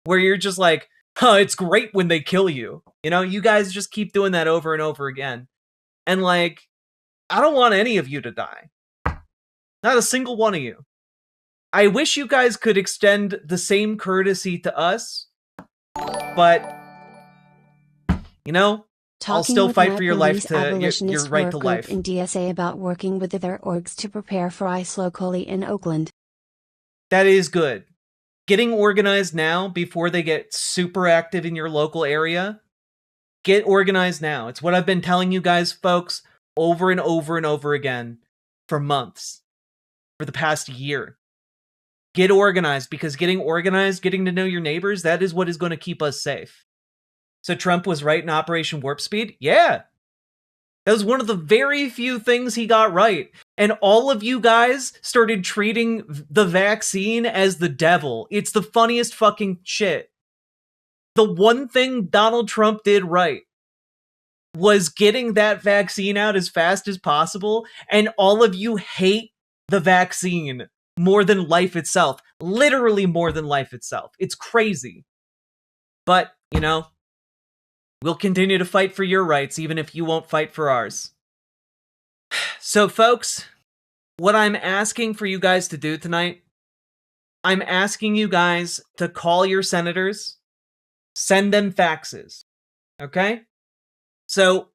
where you're just like, oh, it's great when they kill you. You know, you guys just keep doing that over and over again. And like, I don't want any of you to die. Not a single one of you. I wish you guys could extend the same courtesy to us, but, you know, I'll still fight for your life your right to life. In DSA about working with other orgs to prepare for ICE locally in Oakland. That is good. Getting organized now before they get super active in your local area. Get organized now. It's what I've been telling you guys, folks, over and over and over again for months, for the past year. Get organized, because getting organized, getting to know your neighbors, that is what is going to keep us safe. So Trump was right in Operation Warp Speed? Yeah. That was one of the very few things he got right. And all of you guys started treating the vaccine as the devil. It's the funniest fucking shit. The one thing Donald Trump did right was getting that vaccine out as fast as possible, and all of you hate the vaccine more than life itself. Literally more than life itself. It's crazy. But, you know, we'll continue to fight for your rights, even if you won't fight for ours. So, folks, what I'm asking for you guys to do tonight, I'm asking you guys to call your senators, send them faxes, okay? So,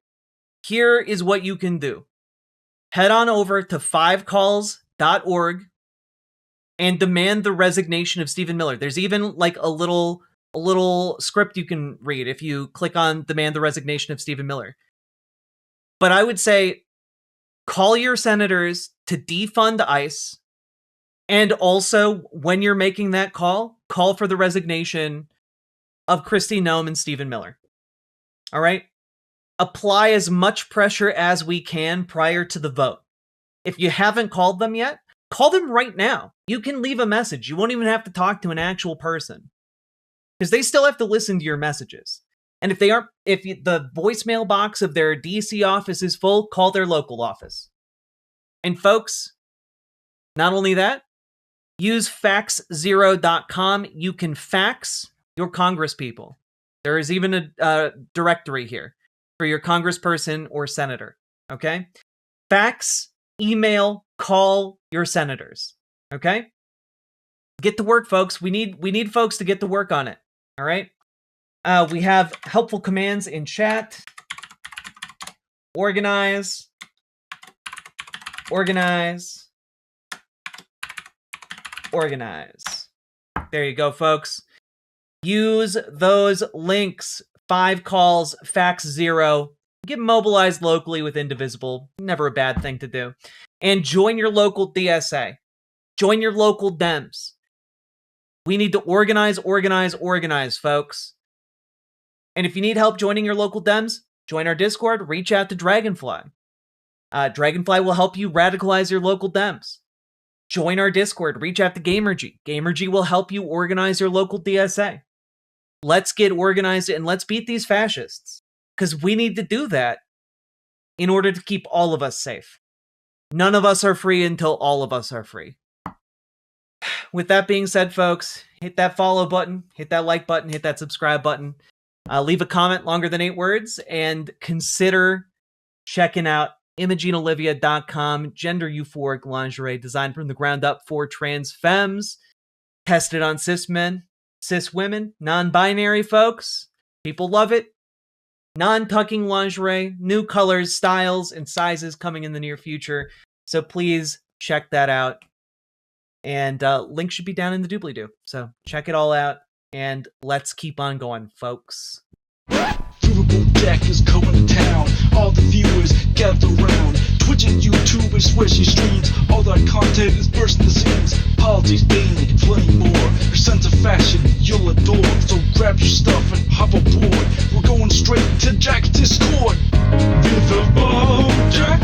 here is what you can do. Head on over to 5calls.org and demand the resignation of Stephen Miller. There's even like a little script you can read if you click on demand the resignation of Stephen Miller. But I would say call your senators to defund ICE, and also when you're making that call for the resignation of Kristi Noem and Stephen Miller. All right? Apply as much pressure as we can prior to the vote. If you haven't called them yet, call them right now. You can leave a message. You won't even have to talk to an actual person, because they still have to listen to your messages. And if the voicemail box of their DC office is full, call their local office. And folks, not only that, use faxzero.com. You can fax your congresspeople. There is even a directory here for your congressperson or senator. Okay? Fax, email, call your senators. Okay? Get to work, folks. We need folks to get to work on it. All right? We have helpful commands in chat. Organize. Organize. Organize. There you go, folks. Use those links. 5 calls, fax 0. Get mobilized locally with Indivisible. Never a bad thing to do. And join your local DSA. Join your local Dems. We need to organize, organize, organize, folks. And if you need help joining your local Dems, join our Discord, reach out to Dragonfly. Dragonfly will help you radicalize your local Dems. Join our Discord, reach out to Gamergy. Gamergy will help you organize your local DSA. Let's get organized and let's beat these fascists. Because we need to do that in order to keep all of us safe. None of us are free until all of us are free. With that being said, folks, hit that follow button, hit that like button, hit that subscribe button. Leave a comment longer than 8 words, and consider checking out ImogeneOlivia.com, gender euphoric lingerie designed from the ground up for trans femmes, tested on cis men, cis women, non-binary folks. People love it. Non-tucking lingerie, new colors, styles, and sizes coming in the near future. So please check that out. And link should be down in the doobly-doo. So check it all out, and let's keep on going, folks. Riverboat Jack is coming to town. All the viewers gather round. Twitch and YouTube and swishy streams. All that content is bursting the scenes. Politics, being plenty more. Your sense of fashion you'll adore. So grab your stuff and hop aboard. We're going straight to Jack's Discord. Riverboat Jack.